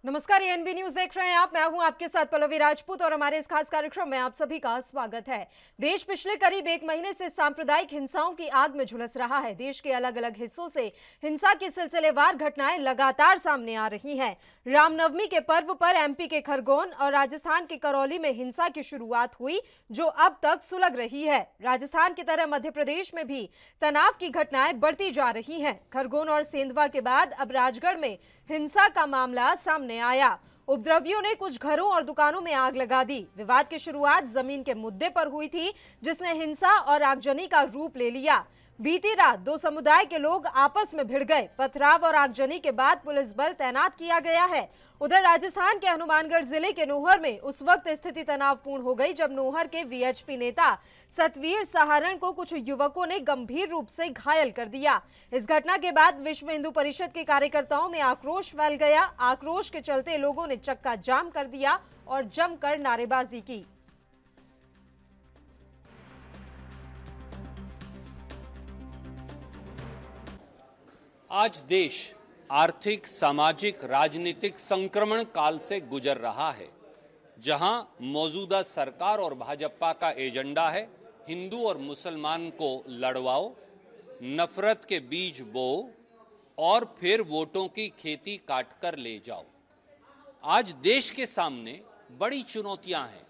नमस्कार, ANB news देख रहे हैं आप। मैं हूं आपके साथ पल्लवी राजपूत और हमारे इस खास कार्यक्रम में आप सभी का स्वागत है। देश पिछले करीब एक महीने से सांप्रदायिक हिंसाओं की आग में झुलस रहा है। देश के अलग अलग हिस्सों से हिंसा की सिलसिलेवार घटनाएं लगातार सामने आ रही हैं। रामनवमी के पर्व पर एमपी के खरगोन और राजस्थान के करौली में हिंसा की शुरुआत हुई, जो अब तक सुलग रही है। राजस्थान की तरह मध्य प्रदेश में भी तनाव की घटनाएं बढ़ती जा रही हैं। खरगोन और सेंधवा के बाद अब राजगढ़ में हिंसा का मामला सामने आया। उपद्रवियों ने कुछ घरों और दुकानों में आग लगा दी। विवाद की शुरुआत जमीन के मुद्दे पर हुई थी, जिसने हिंसा और आगजनी का रूप ले लिया। बीती रात दो समुदाय के लोग आपस में भिड़ गए। पथराव और आगजनी के बाद पुलिस बल तैनात किया गया है। उधर राजस्थान के हनुमानगढ़ जिले के नोहर में उस वक्त स्थिति तनावपूर्ण हो गई जब नोहर के वीएचपी नेता सतवीर सहारण को कुछ युवकों ने गंभीर रूप से घायल कर दिया। इस घटना के बाद विश्व हिंदू परिषद के कार्यकर्ताओं में आक्रोश फैल गया। आक्रोश के चलते लोगों ने चक्का जाम कर दिया और जमकर नारेबाजी की। आज देश आर्थिक, सामाजिक, राजनीतिक संक्रमण काल से गुजर रहा है, जहां मौजूदा सरकार और भाजपा का एजेंडा है हिंदू और मुसलमान को लड़वाओ, नफरत के बीज बोओ और फिर वोटों की खेती काटकर ले जाओ। आज देश के सामने बड़ी चुनौतियां हैं।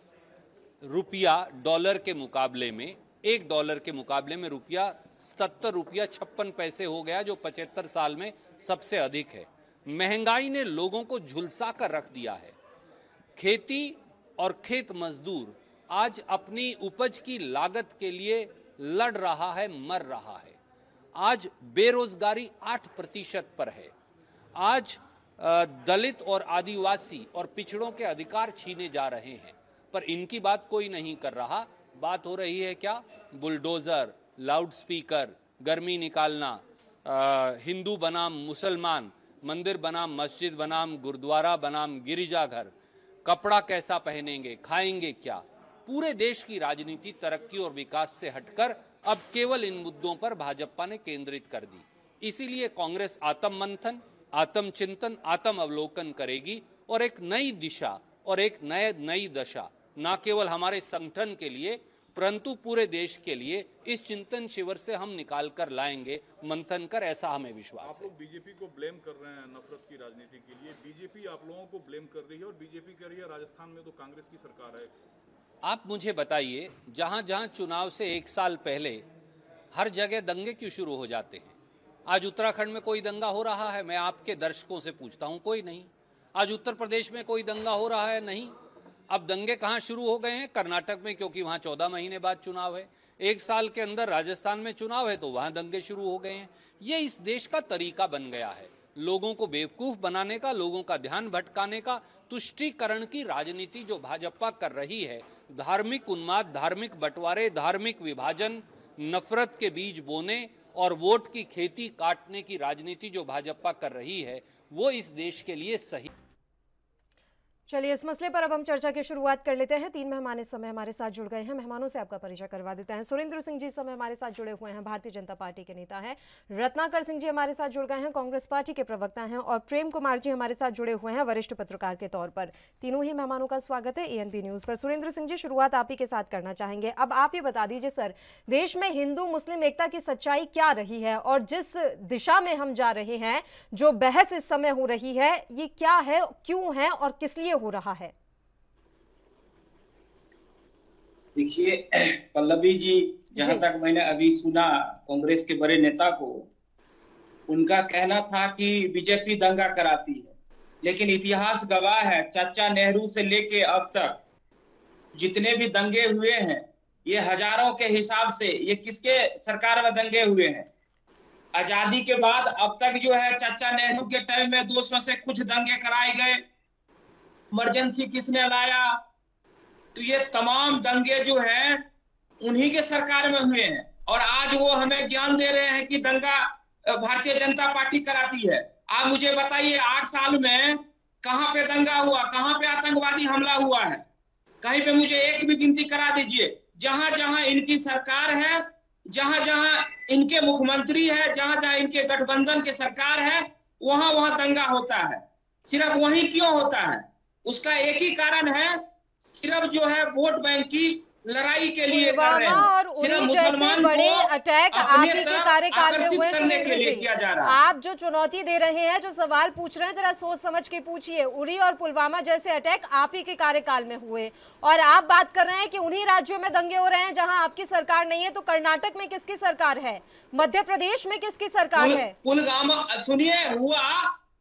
रुपया डॉलर के मुकाबले में, $1 रुपया 77 रुपया 56 पैसे हो गया, जो 75 साल में सबसे अधिक है। महंगाई ने लोगों को झुलसा कर रख दिया है। खेती और खेत मजदूर आज अपनी उपज की लागत के लिए लड़ रहा है, मर रहा है। आज बेरोजगारी 8% पर है। आज दलित और आदिवासी और पिछड़ों के अधिकार छीने जा रहे हैं, पर इनकी बात कोई नहीं कर रहा। बात हो रही है क्या? बुलडोजर, लाउडस्पीकर, गर्मी निकालना, हिंदू बनाम मुसलमान, मंदिर बनाम मस्जिद बनाम गुरुद्वारा बनाम गिरिजाघर, कपड़ा कैसा पहनेंगे, खाएंगे क्या। पूरे देश की राजनीति तरक्की और विकास से हटकर अब केवल इन मुद्दों पर भाजपा ने केंद्रित कर दी। इसीलिए कांग्रेस आत्म मंथन, आत्म चिंतन, आत्म अवलोकन करेगी और एक नई दिशा और एक नई दशा न केवल हमारे संगठन के लिए परंतु पूरे देश के लिए इस चिंतन शिविर से हम निकाल कर लाएंगे, मंथन कर, ऐसा हमें विश्वास है। आप लोग बीजेपी को ब्लेम कर रहे हैं नफरत की राजनीति के लिए। बीजेपी आप लोगों को ब्लेम कर रही है और बीजेपी कह रही है राजस्थान में तो कांग्रेस की सरकार है। आप मुझे बताइए, जहां जहां चुनाव से 1 साल पहले हर जगह दंगे क्यों शुरू हो जाते हैं? आज उत्तराखंड में कोई दंगा हो रहा है? मैं आपके दर्शकों से पूछता हूं, कोई नहीं। आज उत्तर प्रदेश में कोई दंगा हो रहा है? नहीं। अब दंगे कहां शुरू हो गए हैं? कर्नाटक में, क्योंकि वहां 14 महीने बाद चुनाव है। 1 साल के अंदर राजस्थान में चुनाव है तो वहां दंगे शुरू हो गए हैं। ये इस देश का तरीका बन गया है, लोगों को बेवकूफ बनाने का, लोगों का ध्यान भटकाने का। तुष्टीकरण की राजनीति जो भाजपा कर रही है, धार्मिक उन्माद, धार्मिक बंटवारे, धार्मिक विभाजन, नफरत के बीज बोने और वोट की खेती काटने की राजनीति जो भाजपा कर रही है, वो इस देश के लिए सही। चलिए, इस मसले पर अब हम चर्चा की शुरुआत कर लेते हैं। 3 मेहमान इस समय हमारे साथ जुड़ गए हैं। मेहमानों से आपका परिचय करवा देते हैं। सुरेंद्र सिंह जी इस समय हमारे साथ जुड़े हुए हैं, भारतीय जनता पार्टी के नेता हैं। रत्नाकर सिंह जी हमारे साथ जुड़ गए हैं, कांग्रेस पार्टी के प्रवक्ता हैं। और प्रेम कुमार जी हमारे साथ जुड़े हुए हैं, वरिष्ठ पत्रकार के तौर पर। तीनों ही मेहमानों का स्वागत है एएनबी न्यूज पर। सुरेंद्र सिंह जी, शुरुआत आप ही के साथ करना चाहेंगे। अब आप ये बता दीजिए सर, देश में हिंदू मुस्लिम एकता की सच्चाई क्या रही है और जिस दिशा में हम जा रहे हैं, जो बहस इस समय हो रही है, ये क्या है, क्यों है और किस लिए हो रहा है? देखिए पल्लवी जी, जहां तक मैंने अभी सुना कांग्रेस के बड़े नेता को, उनका कहना था कि बीजेपी दंगा कराती है, लेकिन इतिहास गवाह है, चाचा नेहरू से लेके अब तक जितने भी दंगे हुए हैं, ये हजारों के हिसाब से, ये किसके सरकार में दंगे हुए हैं? आजादी के बाद अब तक जो है, चाचा नेहरू के टाइम में 200 से कुछ दंगे कराए गए। इमरजेंसी किसने लाया? तो ये तमाम दंगे जो है उन्हीं के सरकार में हुए हैं और आज वो हमें ज्ञान दे रहे हैं कि दंगा भारतीय जनता पार्टी कराती है। आप मुझे बताइए, 8 साल में कहां पे दंगा हुआ, कहां पे आतंकवादी हमला हुआ है? कहीं पे मुझे एक भी गिनती करा दीजिए। जहां जहां इनकी सरकार है, जहां जहां इनके मुख्यमंत्री है, जहां जहां इनके गठबंधन की सरकार है, वहां वहां दंगा होता है। सिर्फ वही क्यों होता है? उसका एक ही कारण है, सिर्फ जो है वोट बैंक की लड़ाई के लिए कर रहे पुलवामा और हैं। सिर्फ उरी जैसे मुसलमान बड़े को अटैक आप अपने ही के तरफ कार्यकाल में आकर्षित हुए। करने के सुरेंद्र लिए जी, किया जा रहा है। आप जो चुनौती दे रहे हैं, जो सवाल पूछ रहे हैं, जरा सोच समझ के पूछिए। उरी और पुलवामा जैसे अटैक आप ही के कार्यकाल में हुए और आप बात कर रहे हैं कि उन्हीं राज्यों में दंगे हो रहे हैं जहां आपकी सरकार नहीं है। तो कर्नाटक में किसकी सरकार है? मध्य प्रदेश में किसकी सरकार है? पुलवामा सुनिए हुआ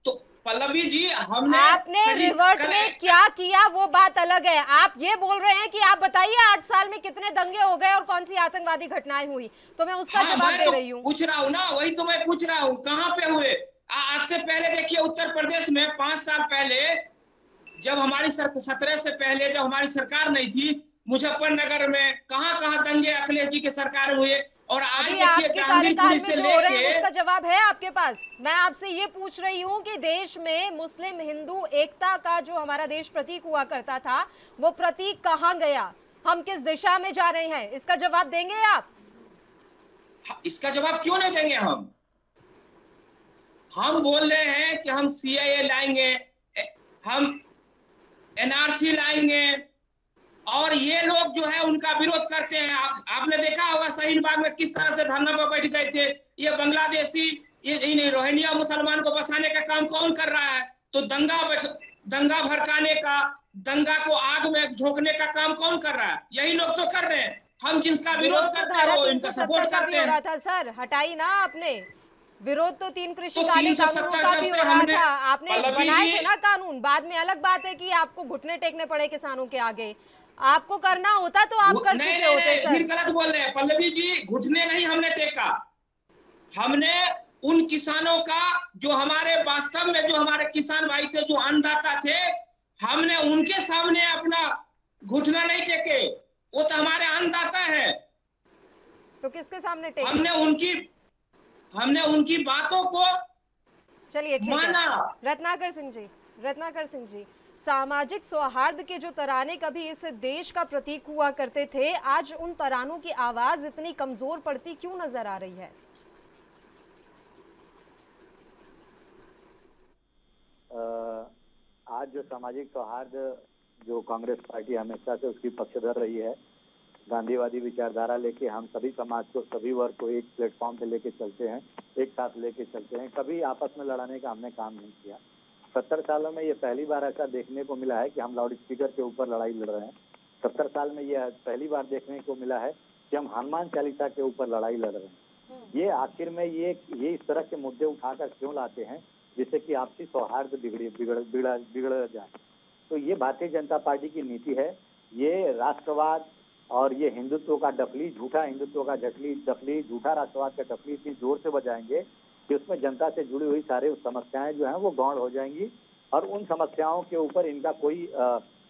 तो पल्लवी जी, हमने आपने रिवर्ट में क्या किया वो बात अलग है। आप ये बोल रहे हैं कि आप बताइए 8 साल में कितने दंगे हो गए और कौन सी आतंकवादी घटनाएं हुई, तो मैं उसका जवाब दे रही हूँ। पूछ रहा हूँ ना, वही तो मैं पूछ रहा हूँ, कहाँ पे हुए? आज से पहले देखिए उत्तर प्रदेश में 5 साल पहले, जब हमारी 17 से पहले जब हमारी सरकार नहीं थी, मुजफ्फरनगर में कहाँ दंगे अखिलेश जी के सरकार हुए। और आज देखिए आपके कार्यकाल में जो हो रहे हैं उसका जवाब है आपके पास। मैं आपसे ये पूछ रही हूँ कि देश में मुस्लिम हिंदू एकता का जो हमारा देश प्रतीक हुआ करता था, वो प्रतीक कहाँ गया? हम किस दिशा में जा रहे हैं, इसका जवाब देंगे आप? इसका जवाब क्यों नहीं देंगे? हम बोल रहे हैं कि हम सीएए लाएंगे, हम एनआरसी लाएंगे, और ये लोग जो है उनका विरोध करते हैं। आपने देखा होगा शाहीन बाग में किस तरह से धरना पर बैठ गए थे। ये बांग्लादेशी, ये रोहिंग्या मुसलमान को बसाने का काम कौन कर रहा है? तो दंगा भड़काने का, दंगा को आग में झोंकने का काम कौन कर रहा है? यही लोग तो कर रहे हैं। हम जिनका विरोध करते हैं वो इनका सपोर्ट करते हैं। था सर, हटाई ना आपने विरोध तो 3 कृषि कानूनों का भी हो रहा था। आपने बनाए थे ना कानून। बाद में अलग बात है कि आपको घुटने टेकने पड़े किसानों के आगे। आपको करना होता तो आप कर चुके होते सर। फिर गलत बोल रहे हैं पल्लवी जी, घुटने नहीं हमने टेका। हमने उन किसानों का, जो हमारे वास्तव में जो हमारे किसान भाई थे, जो अन्नदाता थे, हमने उनके सामने अपना घुटना नहीं टेके। वो तो हमारे अन्नदाता है। तो किसके सामने टेके? हमने उनकी बातों को चलिए ठीक है। रत्नाकर सिंह जी, सामाजिक सौहार्द के जो तराने कभी इस देश का प्रतीक हुआ करते थे, आज उन तरानों की आवाज इतनी कमजोर पड़ती क्यों नजर आ रही है? आज जो सामाजिक सौहार्द जो कांग्रेस पार्टी हमेशा से उसकी पक्षधर रही है, गांधीवादी विचारधारा लेके हम सभी समाज को, सभी वर्ग को एक प्लेटफॉर्म पे लेके चलते हैं, एक साथ लेके चलते हैं। कभी आपस में लड़ाने का हमने काम नहीं किया। 70 सालों में ये पहली बार ऐसा देखने को मिला है कि हम लाउड स्पीकर के ऊपर लड़ाई लड़ रहे हैं। 70 साल में ये पहली बार देखने को मिला है कि हम हनुमान चालीसा के ऊपर लड़ाई लड़ रहे हैं। ये आखिर में ये इस तरह के मुद्दे उठाकर क्यों लाते हैं जिससे कि आपसी सौहार्द बिगड़ जाए? तो ये भारतीय जनता पार्टी की नीति है। ये राष्ट्रवाद और ये हिंदुत्व का डफली, झूठा हिंदुत्व का डफली, झूठा राष्ट्रवाद का डफली इतनी जोर से बजाएंगे कि उसमें जनता से जुड़ी हुई सारी समस्याएं जो हैं वो गौण हो जाएंगी और उन समस्याओं के ऊपर इनका कोई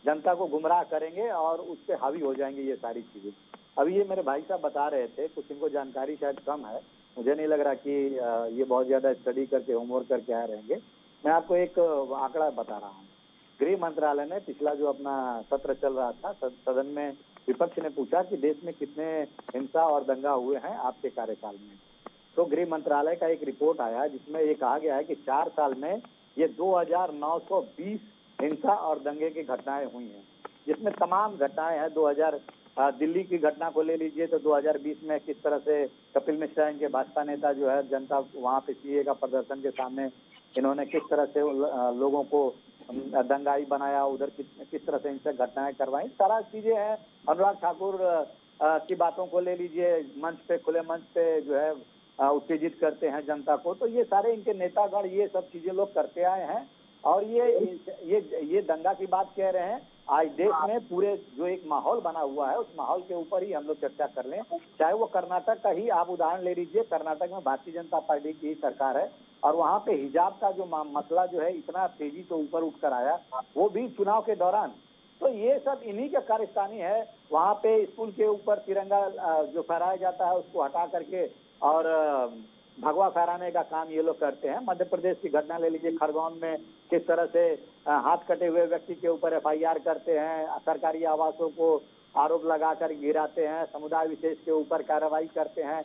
जनता को गुमराह करेंगे और उस पर हावी हो जाएंगी ये सारी चीजें। अभी ये मेरे भाई साहब बता रहे थे, कुछ इनको जानकारी शायद कम है, मुझे नहीं लग रहा कि ये बहुत ज्यादा स्टडी करके होमवर्क करके आए रहेंगे। मैं आपको एक आंकड़ा बता रहा हूँ। गृह मंत्रालय ने पिछला जो अपना सत्र चल रहा था, सदन में विपक्ष ने पूछा कि देश में कितने हिंसा और दंगा हुए हैं आपके कार्यकाल में। तो गृह मंत्रालय का एक रिपोर्ट आया जिसमें ये कहा गया है कि 4 साल में ये 2920 हिंसा और दंगे की घटनाएं हुई हैं, जिसमें तमाम घटनाएं हैं। दिल्ली की घटना को ले लीजिए तो 2020 में किस तरह से कपिल मिश्रा इनके भाजपा नेता जो है, जनता वहां पे सीए का प्रदर्शन के सामने इन्होंने किस तरह से लोगों को दंगाई बनाया, उधर किस तरह से इनसे घटनाएं करवाई, सारा चीजें हैं। अनुराग ठाकुर की बातों को ले लीजिए, मंच पे, खुले मंच पे जो है उत्तेजित करते हैं जनता को। तो ये सारे इनके नेतागण ये सब चीजें लोग करते आए हैं और ये दंगा की बात कह रहे हैं। आज देश में पूरे जो एक माहौल बना हुआ है उस माहौल के ऊपर ही हम लोग चर्चा कर लें। चाहे वो कर्नाटक का ही आप उदाहरण ले लीजिए, कर्नाटक में भारतीय जनता पार्टी की सरकार है और वहाँ पे हिजाब का जो मसला जो है इतना तेजी से ऊपर उठकर आया, वो भी चुनाव के दौरान। तो ये सब इन्हीं के कारस्तानी है। वहाँ पे स्कूल के ऊपर तिरंगा जो फहराया जाता है उसको हटा करके और भगवा फहराने का काम ये लोग करते हैं। मध्य प्रदेश की घटना ले लीजिए, खरगोन में किस तरह से हाथ कटे हुए व्यक्ति के ऊपर FIR करते हैं, सरकारी आवासों को आरोप लगाकर गिराते हैं, समुदाय विशेष के ऊपर कार्रवाई करते हैं।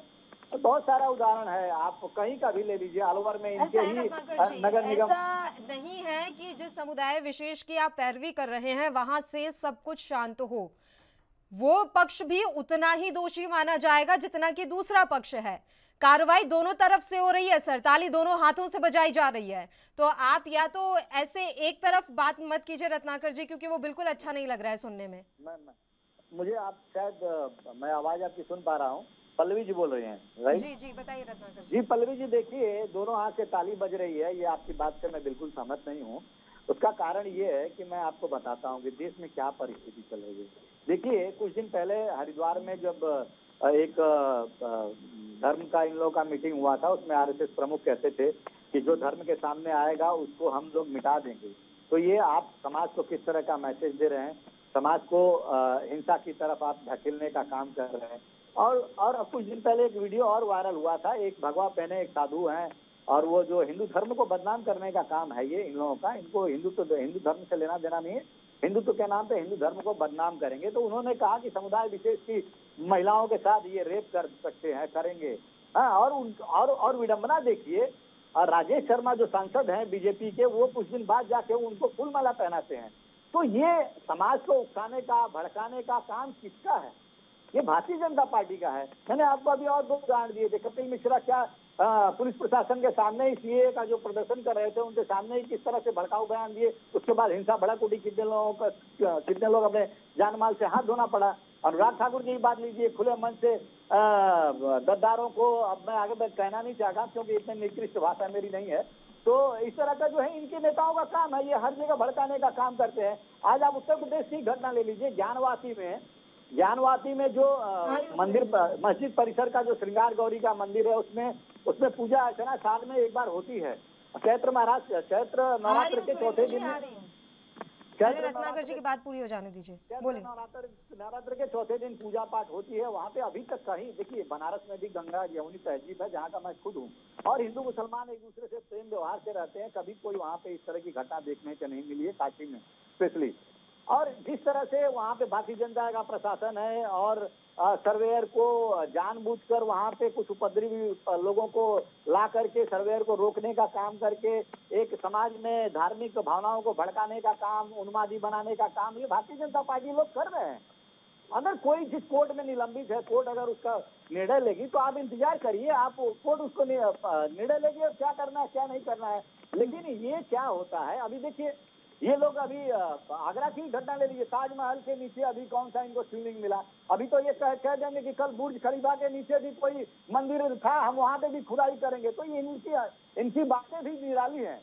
तो बहुत सारा उदाहरण है, आप कहीं का भी ले लीजिए, अलवर में इनके ही नगर निगम। ऐसा नहीं है कि जिस समुदाय विशेष की आप पैरवी कर रहे हैं वहां से सब कुछ शांत हो, वो पक्ष भी उतना ही दोषी माना जाएगा जितना कि दूसरा पक्ष है। कार्रवाई दोनों तरफ से हो रही है सर, ताली दोनों हाथों से बजाई जा रही है। तो आप या तो ऐसे एक तरफ बात मत कीजिए रत्नाकर जी, क्योंकि वो बिल्कुल अच्छा नहीं लग रहा है सुनने में। मुझे आप शायद मैं आवाज आपकी सुन पा रहा हूँ। पल्लवी जी बोल रहे हैं, राइट? जी जी बताइए रत्नाकर जी। पल्लवी जी देखिए, दोनों हाथ से ताली बज रही है, ये आपकी बात से मैं बिल्कुल सहमत नहीं हूँ। उसका कारण ये है कि मैं आपको बताता हूँ कि देश में क्या परिस्थिति चल रही है। देखिए, कुछ दिन पहले हरिद्वार में जब एक धर्म का इन लोगों का मीटिंग हुआ था, उसमें आरएसएस प्रमुख कहते थे कि जो धर्म के सामने आएगा उसको हम लोग मिटा देंगे। तो ये आप समाज को किस तरह का मैसेज दे रहे हैं? समाज को हिंसा की तरफ आप धकेलने का काम कर रहे हैं। और कुछ दिन पहले एक वीडियो और वायरल हुआ था, एक भगवा पहने एक साधु हैं, और वो जो हिंदू धर्म को बदनाम करने का काम है ये इन लोगों का। इनको हिंदू धर्म से लेना देना नहीं है, हिंदुत्व के नाम पे हिंदू धर्म को बदनाम करेंगे। तो उन्होंने कहा कि समुदाय विशेष की महिलाओं के साथ ये रेप कर सकते हैं, करेंगे। हाँ, और विडंबना देखिए, और राजेश शर्मा जो सांसद हैं बीजेपी के, वो कुछ दिन बाद जाके उनको फूल माला पहनाते हैं। तो ये समाज को उकसाने का, भड़काने का काम किसका है? ये भारतीय जनता पार्टी का है। मैंने आपको अभी और 2 उदाहरण दिए थे। कपिल मिश्रा क्या पुलिस प्रशासन के सामने ही सीए का जो प्रदर्शन कर रहे थे उनके सामने ही किस तरह से भड़काऊ बयान दिए, उसके बाद हिंसा भड़क उठी, कितने लोग अपने जान माल से हाथ धोना पड़ा। अनुराग ठाकुर की बात लीजिए, खुले मन से गद्दारों को, अब मैं आगे कहना नहीं चाहता क्योंकि इतनी निकृष्ट भाषा मेरी नहीं है। तो इस तरह का जो है इनके नेताओं का काम है, ये हर जगह भड़काने का काम करते हैं। आज आप उत्तर प्रदेश की घटना ले लीजिए, ज्ञानवासी में जो मंदिर मस्जिद परिसर का जो श्रृंगार गौरी का मंदिर है, उसमें पूजा अर्चना साल में एक बार होती है। चैत्र नवरात्र के चौथे दिन, रत्नाकर जी की बात पूरी हो जाने दीजिए, बोलिए। नवरात्र के चौथे दिन पूजा पाठ होती है। वहाँ पे अभी तक कहीं, देखिए बनारस में भी गंगा यमुनी तहजीब है जहाँ का मैं खुद हूँ, और हिंदू मुसलमान एक दूसरे से प्रेम व्यवहार से रहते हैं। कभी कोई वहाँ पे इस तरह की घटना देखने को नहीं मिली है, काशी में स्पेशली। और जिस तरह से वहाँ पे भारतीय जनता का प्रशासन है और सर्वेयर को जानबूझकर वहाँ पे कुछ उपद्रवी लोगों को ला करके सर्वेयर को रोकने का काम करके एक समाज में धार्मिक भावनाओं को भड़काने का काम, उन्मादी बनाने का काम, ये भारतीय जनता पार्टी लोग कर रहे हैं। अगर कोई जिस कोर्ट में निलंबित है, कोर्ट अगर उसका निर्णय लेगी तो आप इंतजार करिए, आप कोर्ट उसको निर्णय लेगी और क्या करना है क्या नहीं करना है। लेकिन ये क्या होता है, अभी देखिए ये लोग अभी आगरा की घटना ले लीजिए, ताजमहल के नीचे अभी कौन सा इनको शिवलिंग मिला। अभी तो ये कह देंगे कि कल बुर्ज खलीफा के नीचे भी कोई मंदिर था, हम वहां पे भी खुदाई करेंगे। तो ये इनकी बातें भी निराली हैं।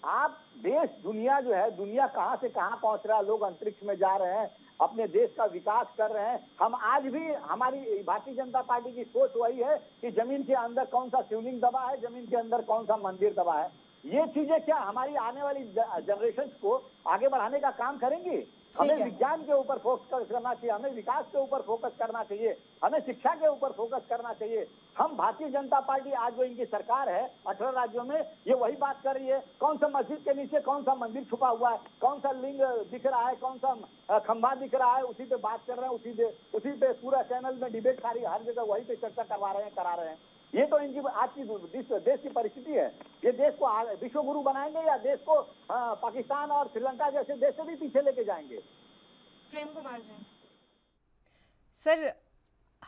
आप देश दुनिया जो है, दुनिया कहाँ से कहाँ पहुंच रहा है, लोग अंतरिक्ष में जा रहे हैं, अपने देश का विकास कर रहे हैं। हम आज भी, हमारी भारतीय जनता पार्टी की सोच वही है कि जमीन के अंदर कौन सा शिवलिंग दबा है, जमीन के अंदर कौन सा मंदिर दबा है। ये चीजें क्या हमारी आने वाली जनरेशन को आगे बढ़ाने का काम करेंगी? हमें विज्ञान के ऊपर फोकस करना चाहिए, हमें विकास के ऊपर फोकस करना चाहिए, हमें शिक्षा के ऊपर फोकस करना चाहिए। हम भारतीय जनता पार्टी आज जो इनकी सरकार है 18 राज्यों में, ये वही बात कर रही है। कौन सा मस्जिद के नीचे कौन सा मंदिर छुपा हुआ है, कौन सा लिंग दिख रहा है, कौन सा खंभा दिख रहा है, उसी पे बात कर रहे हैं, उसी पे पूरा चैनल में डिबेट सारी हर जगह वही पे चर्चा करा रहे हैं। ये तो इनकी आज की देश की परिस्थिति है। ये देश को विश्व गुरु बनाएंगे या देश को पाकिस्तान और श्रीलंका जैसे देश से भी पीछे लेके जाएंगे? प्रेम कुमार जी, सर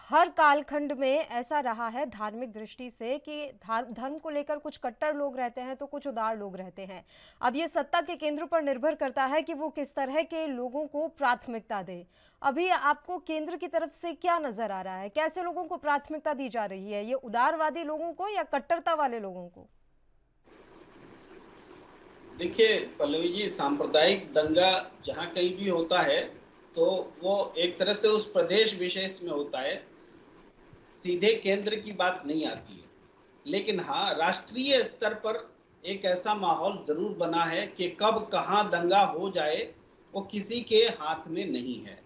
हर कालखंड में ऐसा रहा है धार्मिक दृष्टि से कि धर्म को लेकर कुछ कट्टर लोग रहते हैं तो कुछ उदार लोग रहते हैं। अब ये सत्ता के केंद्र पर निर्भर करता है कि वो किस तरह के लोगों को प्राथमिकता दे। अभी आपको केंद्र की तरफ से क्या नजर आ रहा है, कैसे लोगों को प्राथमिकता दी जा रही है, ये उदारवादी लोगों को या कट्टरता वाले लोगों को? देखिए पल्लवी जी, सांप्रदायिक दंगा जहाँ कहीं भी होता है तो वो एक तरह से उस प्रदेश विशेष में होता है, सीधे केंद्र की बात नहीं आती है। लेकिन हाँ, राष्ट्रीय स्तर पर एक ऐसा माहौल जरूर बना है कि कब कहाँ दंगा हो जाए वो किसी के हाथ में नहीं है।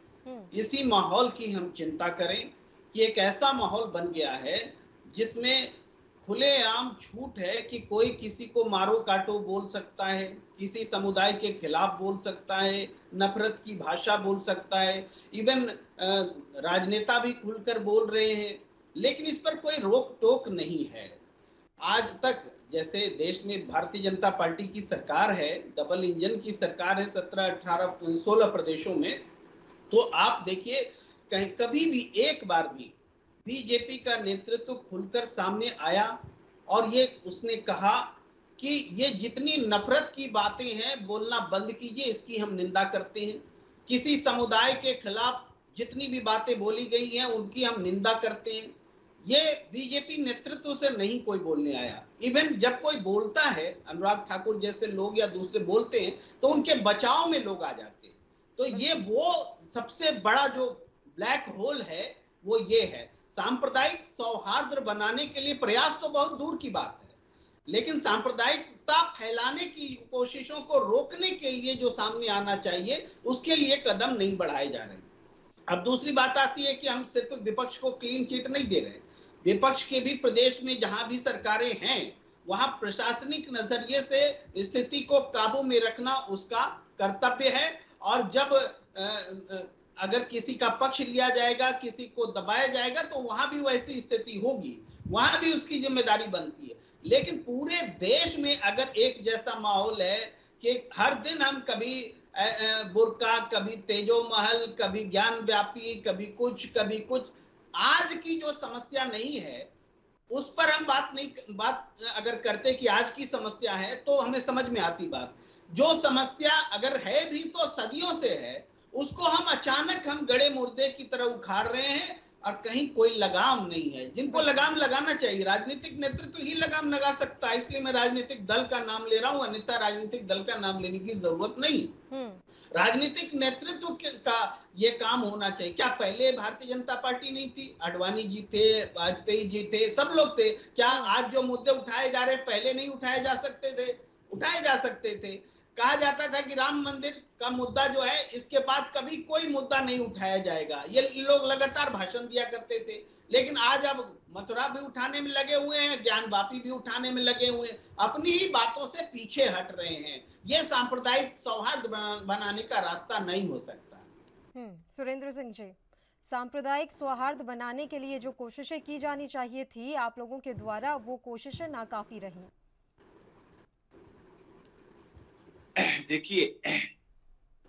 इसी माहौल की हम चिंता करें कि एक ऐसा माहौल बन गया है जिसमें खुलेआम छूट है कि कोई किसी को मारो काटो बोल सकता है, किसी समुदाय के खिलाफ बोल सकता है, नफरत की भाषा बोल सकता है, इवन राजनेता भी खुलकर बोल रहे हैं। लेकिन इस पर कोई रोक टोक नहीं है। आज तक जैसे देश में भारतीय जनता पार्टी की सरकार है, डबल इंजन की सरकार है 17, 18, 16 प्रदेशों में, तो आप देखिए कहीं कभी भी एक बार भी बीजेपी का नेतृत्व खुलकर सामने आया और ये उसने कहा कि ये जितनी नफरत की बातें हैं बोलना बंद कीजिए, इसकी हम निंदा करते हैं। किसी समुदाय के खिलाफ जितनी भी बातें बोली गई हैं उनकी हम निंदा करते हैं। ये बीजेपी नेतृत्व से नहीं कोई बोलने आया। इवन जब कोई बोलता है, अनुराग ठाकुर जैसे लोग या दूसरे बोलते हैं, तो उनके बचाव में लोग आ जाते हैं। तो ये वो सबसे बड़ा जो ब्लैक होल है वो ये है। सांप्रदायिक सौहार्द बनाने के लिए प्रयास तो बहुत दूर की बात है, लेकिन सांप्रदायिकता फैलाने की कोशिशों को रोकने के लिए जो सामने आना चाहिए उसके लिए कदम नहीं बढ़ाए जा रहे। अब दूसरी बात आती है कि हम सिर्फ विपक्ष को क्लीन चिट नहीं दे रहे, विपक्ष के भी प्रदेश में जहां भी सरकारें हैं वहां प्रशासनिक नजरिए से स्थिति को काबू में रखना उसका कर्तव्य है। और जब अगर किसी का पक्ष लिया जाएगा, किसी को दबाया जाएगा, तो वहां भी वैसी स्थिति होगी, वहां भी उसकी जिम्मेदारी बनती है। लेकिन पूरे देश में अगर एक जैसा माहौल है कि हर दिन हम कभी बुर्का, कभी तेजो महल, कभी ज्ञान व्यापी, कभी कुछ, आज की जो समस्या नहीं है उस पर हम बात अगर करते कि आज की समस्या है तो हमें समझ में आती बात। जो समस्या अगर है भी तो सदियों से है, उसको हम अचानक हम गड़े मुर्दे की तरह उखाड़ रहे हैं और कहीं कोई लगाम नहीं है। जिनको लगाम लगाना चाहिए, राजनीतिक नेतृत्व ही लगाम लगा सकता है। इसलिए मैं राजनीतिक दल का नाम ले रहा हूं, अन्यथा राजनीतिक दल का नाम लेने की जरूरत नहीं। राजनीतिक नेतृत्व का ये काम होना चाहिए। क्या पहले भारतीय जनता पार्टी नहीं थी? आडवाणी जी थे, वाजपेयी जी थे, सब लोग थे। क्या आज जो मुद्दे उठाए जा रहे पहले नहीं उठाए जा सकते थे? उठाए जा सकते थे। कहा जाता था कि राम मंदिर का मुद्दा जो है इसके बाद कभी कोई मुद्दा नहीं उठाया जाएगा, ये लोग लगातार भाषण दिया करते थे। लेकिन आज अब मथुरा भी उठाने में लगे हुए हैं, ज्ञान वापी भी उठाने में लगे हुए हैं, अपनी ही बातों से पीछे हट रहे हैं। ये सांप्रदायिक सौहार्द बनाने का रास्ता नहीं हो सकता। सुरेंद्र सिंह जी, सांप्रदायिक सौहार्द बनाने के लिए जो कोशिशें की जानी चाहिए थी आप लोगों के द्वारा, वो कोशिशें नाकाफी रही। देखिए,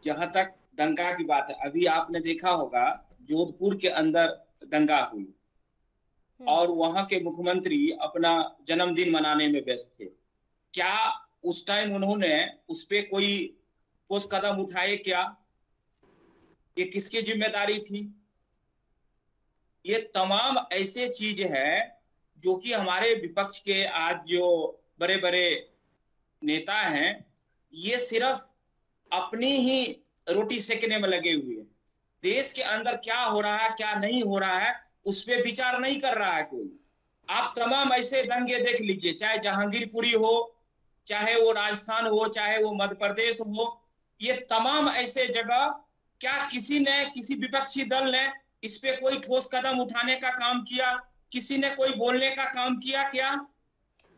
जहां तक दंगा की बात है, अभी आपने देखा होगा जोधपुर के अंदर दंगा हुई और वहां के मुख्यमंत्री अपना जन्मदिन मनाने में व्यस्त थे। क्या उस टाइम उन्होंने उस पे कोई ठोस कदम उठाए? क्या ये किसकी जिम्मेदारी थी? ये तमाम ऐसे चीज है जो कि हमारे विपक्ष के आज जो बड़े बड़े नेता हैं ये सिर्फ अपनी ही रोटी सेकने में लगे हुए हैं। देश के अंदर क्या हो रहा है क्या नहीं हो रहा है उस पर विचार नहीं कर रहा है कोई। आप तमाम ऐसे दंगे देख लीजिए, चाहे जहांगीरपुरी हो, चाहे वो राजस्थान हो, चाहे वो मध्य प्रदेश हो, ये तमाम ऐसे जगह क्या किसी ने, किसी विपक्षी दल ने इस पे कोई ठोस कदम उठाने का काम किया? किसी ने कोई बोलने का काम किया? क्या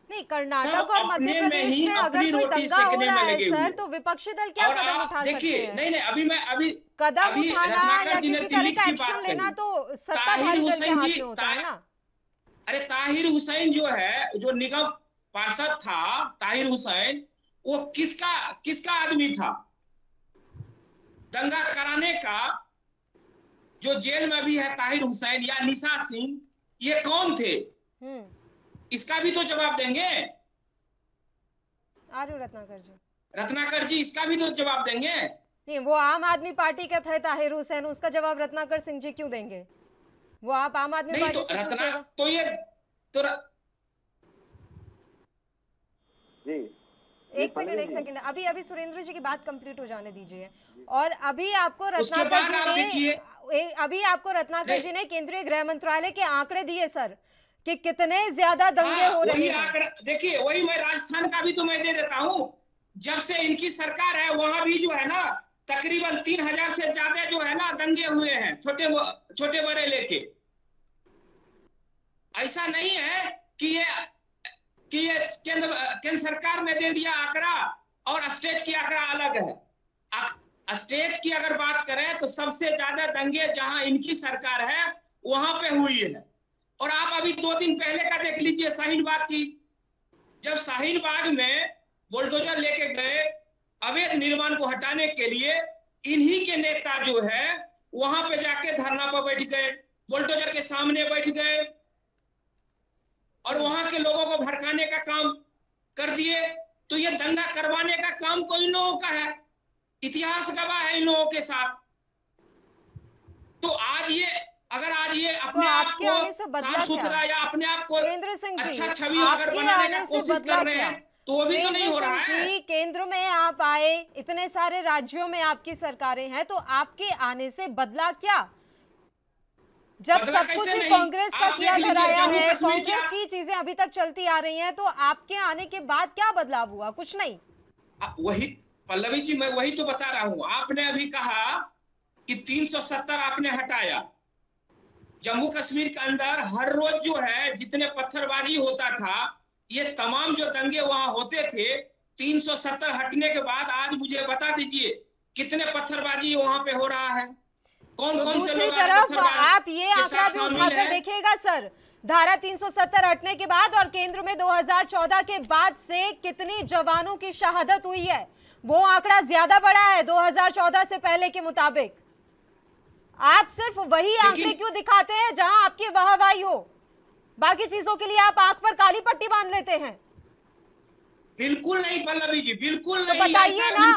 नहीं, कर्नाटक और मध्य प्रदेश में अगर कोई दंगा हो रहा है सर, तो विपक्षी दल क्या कदम उठा सकते हैं? नहीं, अभी कदम उठाना या किसी तरह का एक्शन लेना तो सत्ताधारी दल के हाथ में होता है ना। अरे ताहिर हुसैन जो है, जो निगम पार्षद था ताहिर हुसैन, वो किसका आदमी था? दंगा कराने का जो जेल में भी है ताहिर हुसैन या निशा सिंह, ये कौन थे? इसका भी तो जवाब देंगे। रत्नाकर जी इसका भी तो जवाब देंगे। नहीं, वो आम आदमी पार्टी के थे ताहिर हुसैन, उसका जवाब रत्नाकर सिंह जी क्यों देंगे? वो आप आम आदमी पार्टी से पूछेगा। तो ये तो जी एक सेकंड अभी सुरेंद्र जी की बात कंप्लीट हो जाने दीजिए। और अभी आपको रत्नाकर जी ने केंद्रीय गृह मंत्रालय के आंकड़े दिए सर कि कितने ज्यादा दंगे हो रहे हैं। देखिए, वही मैं राजस्थान का भी तो मैं दे देता हूं। जब से इनकी सरकार है वहां भी जो है ना तकरीबन 3000 से ज्यादा जो है ना दंगे हुए हैं, छोटे बड़े लेके। ऐसा नहीं है कि ये केंद्र सरकार ने दे दिया आंकड़ा और स्टेट की आंकड़ा अलग है। स्टेट की अगर बात करें तो सबसे ज्यादा दंगे जहां इनकी सरकार है वहां पे हुई है। और आप अभी 2 दिन पहले का देख लीजिए शाहीन बाग की, जब शाहीन बाग में बुलडोजर लेके गए अवैध निर्माण को हटाने के लिए, इन्हीं के नेता जो है वहां पे जाके धरना पर बैठ गए, बुलडोजर के सामने बैठ गए और वहां के लोगों को भड़काने का काम कर दिए। तो ये दंगा करवाने का काम तो इन लोगों का है, इतिहास गवाह है इन लोगों के साथ। तो आज ये अगर आज ये अपने आप को साफ सुथरा या अपने आप को अच्छा छवि अगर बनाने की कोशिश कर रहे हैं तो वो भी तो नहीं हो रहा है। केंद्र में आप आए, इतने सारे राज्यों में आपकी सरकारें हैं, तो आपके आने से बदला क्या? जब सब कुछ ही कांग्रेस का किया धराया है, कांग्रेस की चीजें अभी तक चलती आ रही हैं, तो आपके आने के बाद क्या बदलाव हुआ? कुछ नहीं। वही पल्लवी जी, मैं वही तो बता रहा हूं। आपने अभी कहा कि 370 आपने हटाया। जम्मू कश्मीर के अंदर हर रोज जो है जितने पत्थरबाजी होता था, ये तमाम जो दंगे वहां होते थे, 370 हटने के बाद आज मुझे बता दीजिए कितने पत्थरबाजी वहां पे हो रहा है, कौन कौन से लोग। दूसरी तरफ आप ये आंकड़ा भी उठाकर देखिएगा सर, धारा 370 हटने के बाद और केंद्र में 2014 के बाद से कितनी जवानों की शहादत हुई है, वो आंकड़ा ज्यादा बढ़ा है 2014 से पहले के मुताबिक। आप सिर्फ वही आंकड़े क्यों दिखाते हैं जहां आपकी वाहवाही हो, बाकी चीजों के लिए आप आंख पर काली पट्टी बांध लेते हैं? बिल्कुल नहीं पल्लवी जी, बिल्कुल नहीं। तो बताइए ना,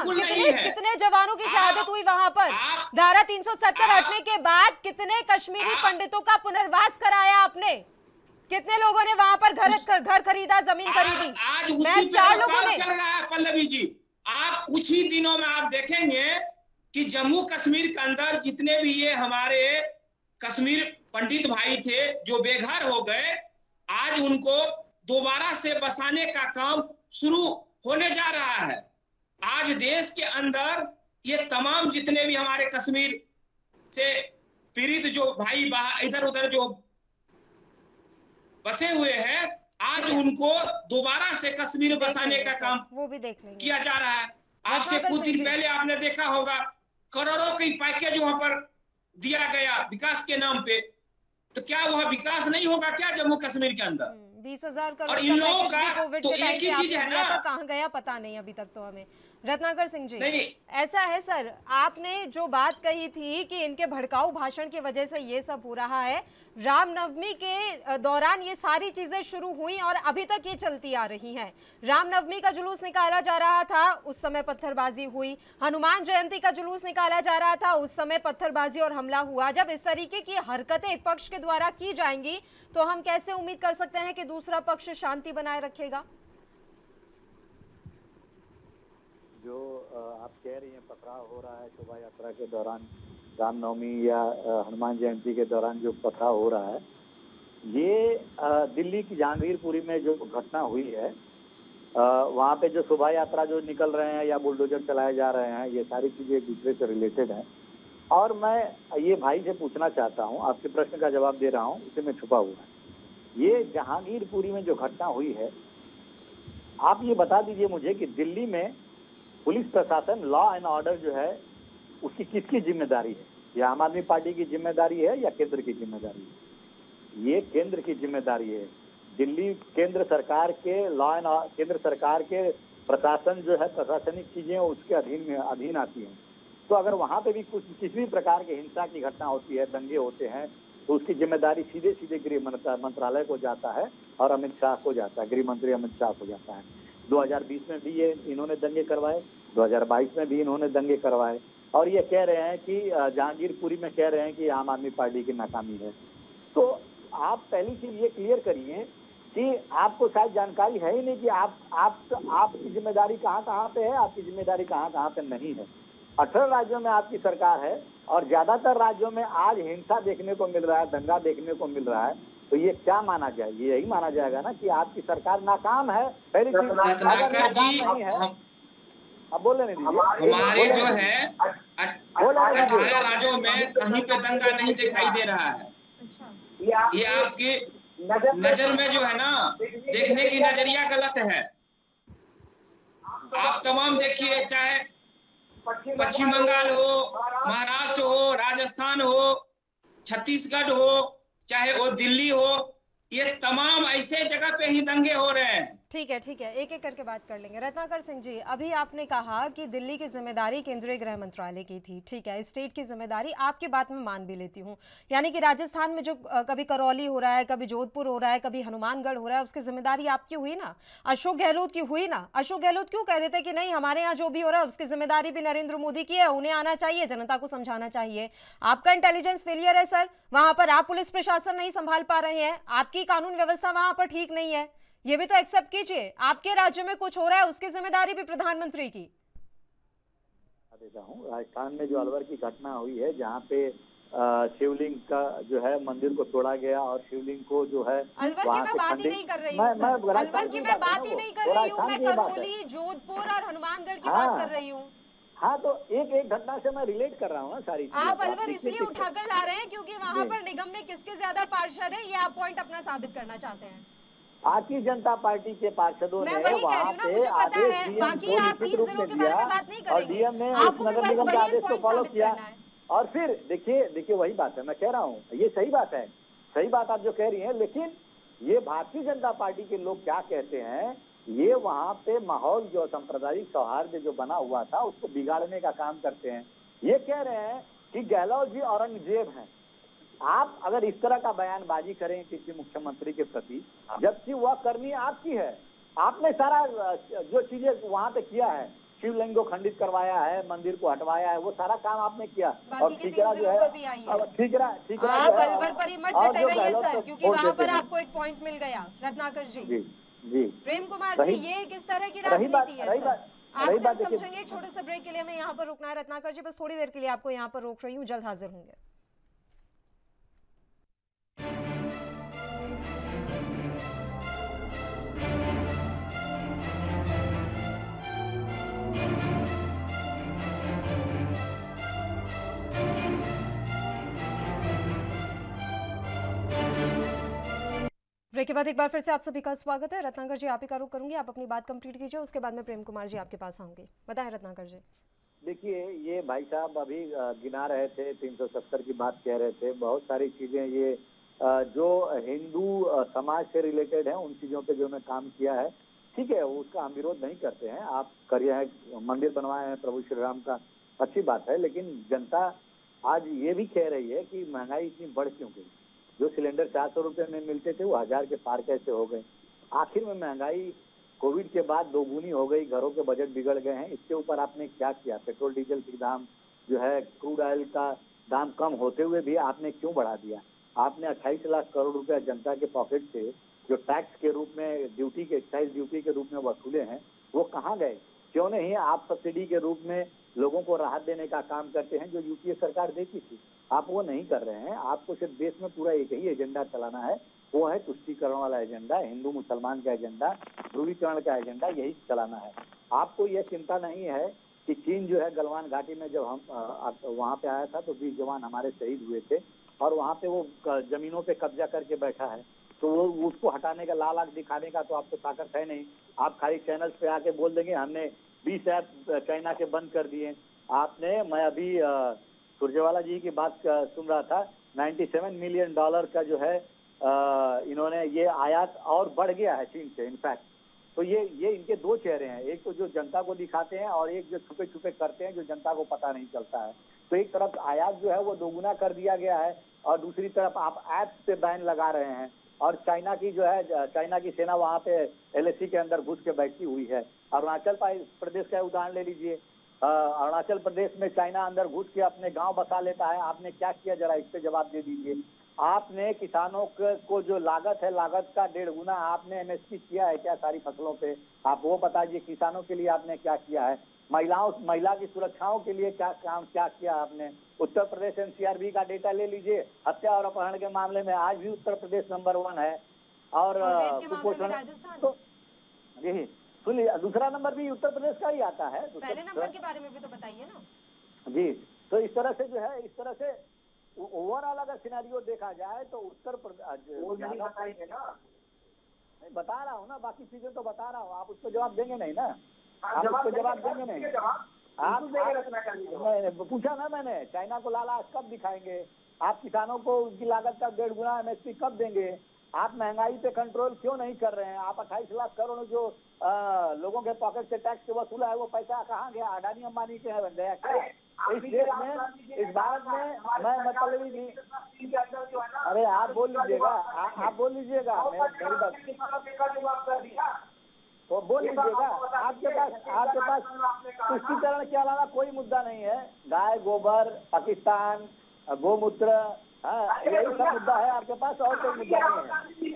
कितने जवानों की शहादत हुई वहां पर? धारा 370 हटने के बाद कितने कश्मीरी पंडितों का पुनर्वास कराया आपने? कितने लोगों ने वहां पर घर खरीदा, जमीन खरीदी? आज उसी 4 लोगों ने चल रहा है पल्लवी जी। आप कुछ ही दिनों में आप देखेंगे कि जम्मू कश्मीर के अंदर जितने भी ये हमारे कश्मीर पंडित भाई थे जो बेघर हो गए, आज उनको दोबारा से बसाने का काम शुरू होने जा रहा है। आज देश के अंदर ये तमाम जितने भी हमारे कश्मीर से पीड़ित जो भाई इधर उधर जो बसे हुए हैं, आज उनको दोबारा से कश्मीर बसाने का काम वो भी देख लेंगे किया जा रहा है। आपसे कुछ दिन पहले आपने देखा होगा करोड़ों की पैकेज वहां पर दिया गया विकास के नाम पे, तो क्या वह विकास नहीं होगा क्या जम्मू कश्मीर के अंदर? 20,000 करोड़ और इन लोगों का तो एक ही चीज है ना, कहाँ गया पता नहीं अभी तक तो हमें। रत्नाकर सिंह जी, नहीं ऐसा है सर, आपने जो बात कही थी कि इनके भड़काऊ भाषण की वजह से ये सब हो रहा है, रामनवमी के दौरान ये सारी चीजें शुरू हुई और अभी तक ये चलती आ रही हैं। रामनवमी का जुलूस निकाला जा रहा था, उस समय पत्थरबाजी हुई। हनुमान जयंती का जुलूस निकाला जा रहा था, उस समय पत्थरबाजी और हमला हुआ। जब इस तरीके की हरकतें एक पक्ष के द्वारा की जाएंगी तो हम कैसे उम्मीद कर सकते हैं कि दूसरा पक्ष शांति बनाए रखेगा? जो आप कह रही हैं पथराव हो रहा है शोभा यात्रा के दौरान, रामनवमी या हनुमान जयंती के दौरान जो पथराव हो रहा है, ये दिल्ली की जहांगीरपुरी में जो घटना हुई है, वहाँ पे जो शोभा यात्रा जो निकल रहे हैं या बुलडोजर चलाए जा रहे हैं, ये सारी चीजें एक दूसरे से रिलेटेड हैं। और मैं ये भाई से पूछना चाहता हूँ, आपके प्रश्न का जवाब दे रहा हूँ, उसे मैं छुपा हुआ है। ये जहांगीरपुरी में जो घटना हुई है, आप ये बता दीजिए मुझे कि दिल्ली में पुलिस प्रशासन, लॉ एंड ऑर्डर जो है, उसकी किसकी जिम्मेदारी है? या आम आदमी पार्टी की जिम्मेदारी है या केंद्र की जिम्मेदारी है? ये केंद्र की जिम्मेदारी है। दिल्ली केंद्र सरकार के लॉ एंड केंद्र सरकार के प्रशासन जो है, प्रशासनिक चीजें उसके अधीन आती हैं। तो अगर वहाँ पे भी कुछ किसी भी प्रकार की हिंसा की घटना होती है, दंगे होते हैं, तो उसकी जिम्मेदारी सीधे सीधे गृह मंत्रालय को जाता है और अमित शाह को जाता है, गृह मंत्री अमित शाह को जाता है। 2020 में भी ये इन्होंने दंगे करवाए, 2022 में भी इन्होंने दंगे करवाए, और ये कह रहे हैं कि जहांगीरपुरी में कह रहे हैं कि आम आदमी पार्टी की नाकामी है। तो आप पहली चीज ये क्लियर करिए कि आपको शायद जानकारी है ही नहीं कि आपकी जिम्मेदारी कहाँ पे है, आपकी जिम्मेदारी कहाँ पे नहीं है। 18 राज्यों में आपकी सरकार है और ज्यादातर राज्यों में आज हिंसा देखने को मिल रहा है, दंगा देखने को मिल रहा है। तो ये क्या माना जाए? ये यही माना जाएगा ना कि आपकी सरकार नाकाम है। पहली चीज, रत्नाकर जी, अब बोले नहीं दीजिए, हमारे जो है 18 राज्यों में कहीं पे दंगा नहीं दिखाई दे रहा है। ये आपकी नजर में जो है ना, देखने की नजरिया गलत है। आप तमाम देखिए, चाहे पश्चिम बंगाल हो, महाराष्ट्र हो, राजस्थान हो, छत्तीसगढ़ हो, चाहे वो दिल्ली हो, ये तमाम ऐसे जगह पे ही दंगे हो रहे हैं। ठीक है, एक एक करके बात कर लेंगे। रत्नाकर सिंह जी, अभी आपने कहा कि दिल्ली की जिम्मेदारी केंद्रीय गृह मंत्रालय की थी, ठीक है, स्टेट की जिम्मेदारी आपकी बात में मान भी लेती हूँ, यानी कि राजस्थान में जो कभी करौली हो रहा है, कभी जोधपुर हो रहा है, कभी हनुमानगढ़ हो रहा है, उसकी जिम्मेदारी आपकी हुई ना, अशोक गहलोत की हुई ना। अशोक गहलोत क्यों कह देते कि नहीं, हमारे यहाँ जो भी हो रहा है उसकी जिम्मेदारी भी नरेंद्र मोदी की है, उन्हें आना चाहिए, जनता को समझाना चाहिए। आपका इंटेलिजेंस फेलियर है सर, वहां पर आप पुलिस प्रशासन नहीं संभाल पा रहे हैं, आपकी कानून व्यवस्था वहां पर ठीक नहीं है, ये भी तो एक्सेप्ट कीजिए। आपके राज्य में कुछ हो रहा है, उसकी जिम्मेदारी भी प्रधानमंत्री की। देता हूँ, राजस्थान में जो अलवर की घटना हुई है, जहाँ पे शिवलिंग का जो है मंदिर को तोड़ा गया और शिवलिंग को जो है अलवर की मैं बात ही नहीं कर रही हूँ, अलवर की मैं बात ही नहीं कर रही हूँ, मैं करौली, जोधपुर और हनुमानगढ़ की बात कर रही हूँ। हाँ, तो एक घटना से मैं रिलेट कर रहा हूँ ना सारी चीजें। आप अलवर इसलिए उठाकर ला रहे हैं क्योंकि वहाँ पर निगम में किसके ज्यादा पार्षद है, ये आप पॉइंट अपना साबित करना चाहते हैं। भारतीय जनता पार्टी के पार्षदों ने वही कह रही हूँ ना, मुझे पता है, बाकी आप 3 जिलों के बारे में बात नहीं करेंगे, आपको भी बस वही एक पॉइंट साबित करना है। और फिर देखिए वही बात है, मैं कह रहा हूँ, ये सही बात है, सही बात आप जो कह रही हैं, लेकिन ये भारतीय जनता पार्टी के लोग क्या कहते हैं, ये वहाँ पे माहौल जो सांप्रदायिक सौहार्द जो बना हुआ था उसको बिगाड़ने का काम करते हैं। ये कह रहे हैं कि गहलोत जी औरंगजेब हैं। आप अगर इस तरह का बयानबाजी करें किसी मुख्यमंत्री के प्रति, जबकि वह करनी आपकी है, आपने सारा जो चीजें वहां पे किया है, शिवलिंग को खंडित करवाया है, मंदिर को हटवाया है, वो सारा काम आपने किया। और ठीकरा जो है, ठीकरा आप अलवर पर ही मत डटे रहिए सर, क्योंकि वहाँ पर आपको एक पॉइंट मिल गया। रत्नाकर जी, जी प्रेम कुमार जी, ये किस तरह की राजनीति है सर? आपसे हम समझेंगे। एक छोटे से ब्रेक के लिए हमें यहाँ पर रुकना है। रत्नाकर जी, बस थोड़ी देर के लिए आपको यहाँ पर रोक रही हूँ, जल्द हाजिर होंगे। ब्रेक के बाद एक बार फिर से आप सभी का स्वागत है। रत्नाकर जी, आप ही का रुख करूंगी, आप अपनी बात कंप्लीट कीजिए, उसके बाद में प्रेम कुमार जी आपके पास आऊंगी। बताएं रत्नाकर जी। देखिए, ये भाई साहब अभी गिना रहे थे, 370 की बात कह रहे थे, बहुत सारी चीजें ये जो हिंदू समाज से रिलेटेड है उन चीजों पे जो मैं काम किया है, ठीक है, उसका हम विरोध नहीं करते हैं। आप करिए हैं, मंदिर बनवाए हैं प्रभु श्री राम का, अच्छी बात है, लेकिन जनता आज ये भी कह रही है कि महंगाई इतनी बढ़ क्यों गई। जो सिलेंडर 400 रुपये में मिलते थे वो 1000 के पार कैसे हो गए। आखिर में महंगाई कोविड के बाद दोगुनी हो गई, घरों के बजट बिगड़ गए हैं। इसके ऊपर आपने क्या किया? पेट्रोल डीजल की दाम जो है, क्रूड ऑयल का दाम कम होते हुए भी आपने क्यों बढ़ा दिया? आपने 28 लाख करोड़ रुपया जनता के पॉकेट से जो टैक्स के रूप में ड्यूटी के, एक्साइज ड्यूटी के रूप में वसूले हैं, वो कहाँ गए? क्यों नहीं आप सब्सिडी के रूप में लोगों को राहत देने का काम करते हैं जो यूपीए सरकार देती थी? आप वो नहीं कर रहे हैं। आपको सिर्फ देश में पूरा एक ही एजेंडा चलाना है, वो है तुष्टीकरण वाला एजेंडा, हिंदू मुसलमान का एजेंडा, ध्रुवीकरण का एजेंडा, यही चलाना है। आपको यह चिंता नहीं है कि चीन जो है गलवान घाटी में जब हम वहाँ पे आया था तो 20 जवान हमारे शहीद हुए थे और वहाँ पे वो जमीनों पे कब्जा करके बैठा है, तो वो उसको हटाने का, लाल आंख दिखाने का तो आपको ताकत है नहीं। आप खाली चैनल्स पे आके बोल देंगे हमने 20 ऐप चाइना के बंद कर दिए। आपने, मैं अभी सुरजेवाला जी की बात सुन रहा था, $97 मिलियन का जो है इन्होंने ये आयात और बढ़ गया है चीन से इनफैक्ट। तो ये इनके दो चेहरे हैं, एक तो जो जनता को दिखाते हैं और एक जो छुपे छुपे करते हैं जो जनता को पता नहीं चलता है। तो एक तरफ आयात जो है वो दोगुना कर दिया गया है और दूसरी तरफ आप ऐप पे बैन लगा रहे हैं और चाइना की जो है, चाइना की सेना वहाँ पे एलएसी के अंदर घुस के बैठी हुई है। अरुणाचल प्रदेश का उदाहरण ले लीजिए, अरुणाचल प्रदेश में चाइना अंदर घुस के अपने गांव बसा लेता है। आपने क्या किया, जरा इस पे जवाब दे दीजिए। आपने किसानों को जो लागत है, लागत का 1.5 गुना आपने एमएसपी किया है क्या सारी फसलों पे? आप वो बताइए, किसानों के लिए आपने क्या किया है? महिला की सुरक्षाओं के लिए क्या किया आपने? उत्तर प्रदेश एनसीआरबी का डेटा ले लीजिए, हत्या और अपहरण के मामले में आज भी उत्तर प्रदेश नंबर 1 है और कुपोषण तो जी सुनिए, दूसरा नंबर भी उत्तर प्रदेश का ही आता है। पहले नंबर के बारे में भी तो बताइए ना जी। तो इस तरह से जो है, इस तरह से ओवरऑल अगर सिनेरियो देखा जाए तो उत्तर प्रदेश बता रहा हूँ ना, बाकी चीजें तो बता रहा हूँ, आप उसको जवाब देंगे नहीं ना, आप उसको जवाब देंगे नहीं। आप पूछा ना मैंने, चाइना को लाल आंख कब दिखाएंगे? आप किसानों को उनकी लागत का 1.5 गुना एमएसपी कब देंगे? आप महंगाई पे कंट्रोल क्यों नहीं कर रहे हैं? आप 28 लाख करोड़ जो लोगों के पॉकेट से टैक्स से वसूला है, वो पैसा कहाँ गया? अडानी अंबानी के है गया क्या? इस देश में, इस भारत में मैं मतलब नहीं। अरे आप बोल लीजिएगा, आप बोल लीजिएगा, मेरी बात तो बोल लीजिएगा। आपके पास तुष्टीकरण के अलावा कोई मुद्दा नहीं है। गाय गोबर, पाकिस्तान, गोमूत्र, यही सब मुद्दा है आपके पास, और कोई मुद्दा नहीं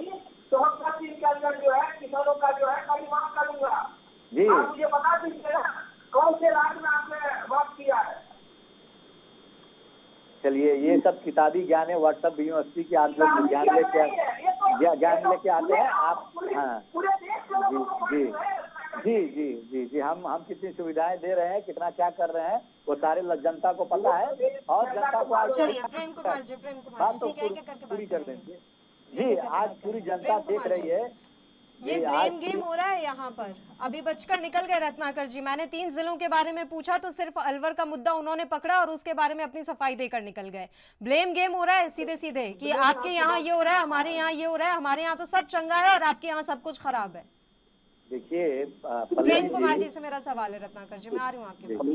है। तो हम कृषि के अंदर जो है किसानों का जो है परिमाण करूंगा जी। आप मुझे बता दीजिएगा कौन से राज्य में आपने बात किया है? चलिए, ये सब किताबी ज्ञान है, व्हाट्सएप यूनिवर्सिटी के आप लोग ज्ञान लेके आते हैं आप। हाँ जी, हम कितनी सुविधाएं दे रहे हैं, कितना क्या कर रहे हैं, वो सारे जनता को पता है। और जनता को आज चलिए प्रेम कुमार जी, ठीक है, करके पूरी कर देंगे जी। आज पूरी जनता देख रही है। ये ब्लेम गेम हो रहा है यहाँ पर। अभी बचकर निकल गए रत्नाकर जी। मैंने 3 जिलों के बारे में पूछा तो सिर्फ अलवर का मुद्दा उन्होंने पकड़ा और उसके बारे में अपनी सफाई देकर निकल गए। ब्लेम गेम हो रहा है सीधे सीधे कि आपके यहाँ ये हो रहा है, हमारे यहाँ ये हो रहा है, हमारे यहाँ तो सब चंगा है और आपके यहाँ सब कुछ खराब है। देखिए, प्रेम कुमार जी से मेरा सवाल है, रत्नाकर जी मैं आ रही हूँ आपके पास।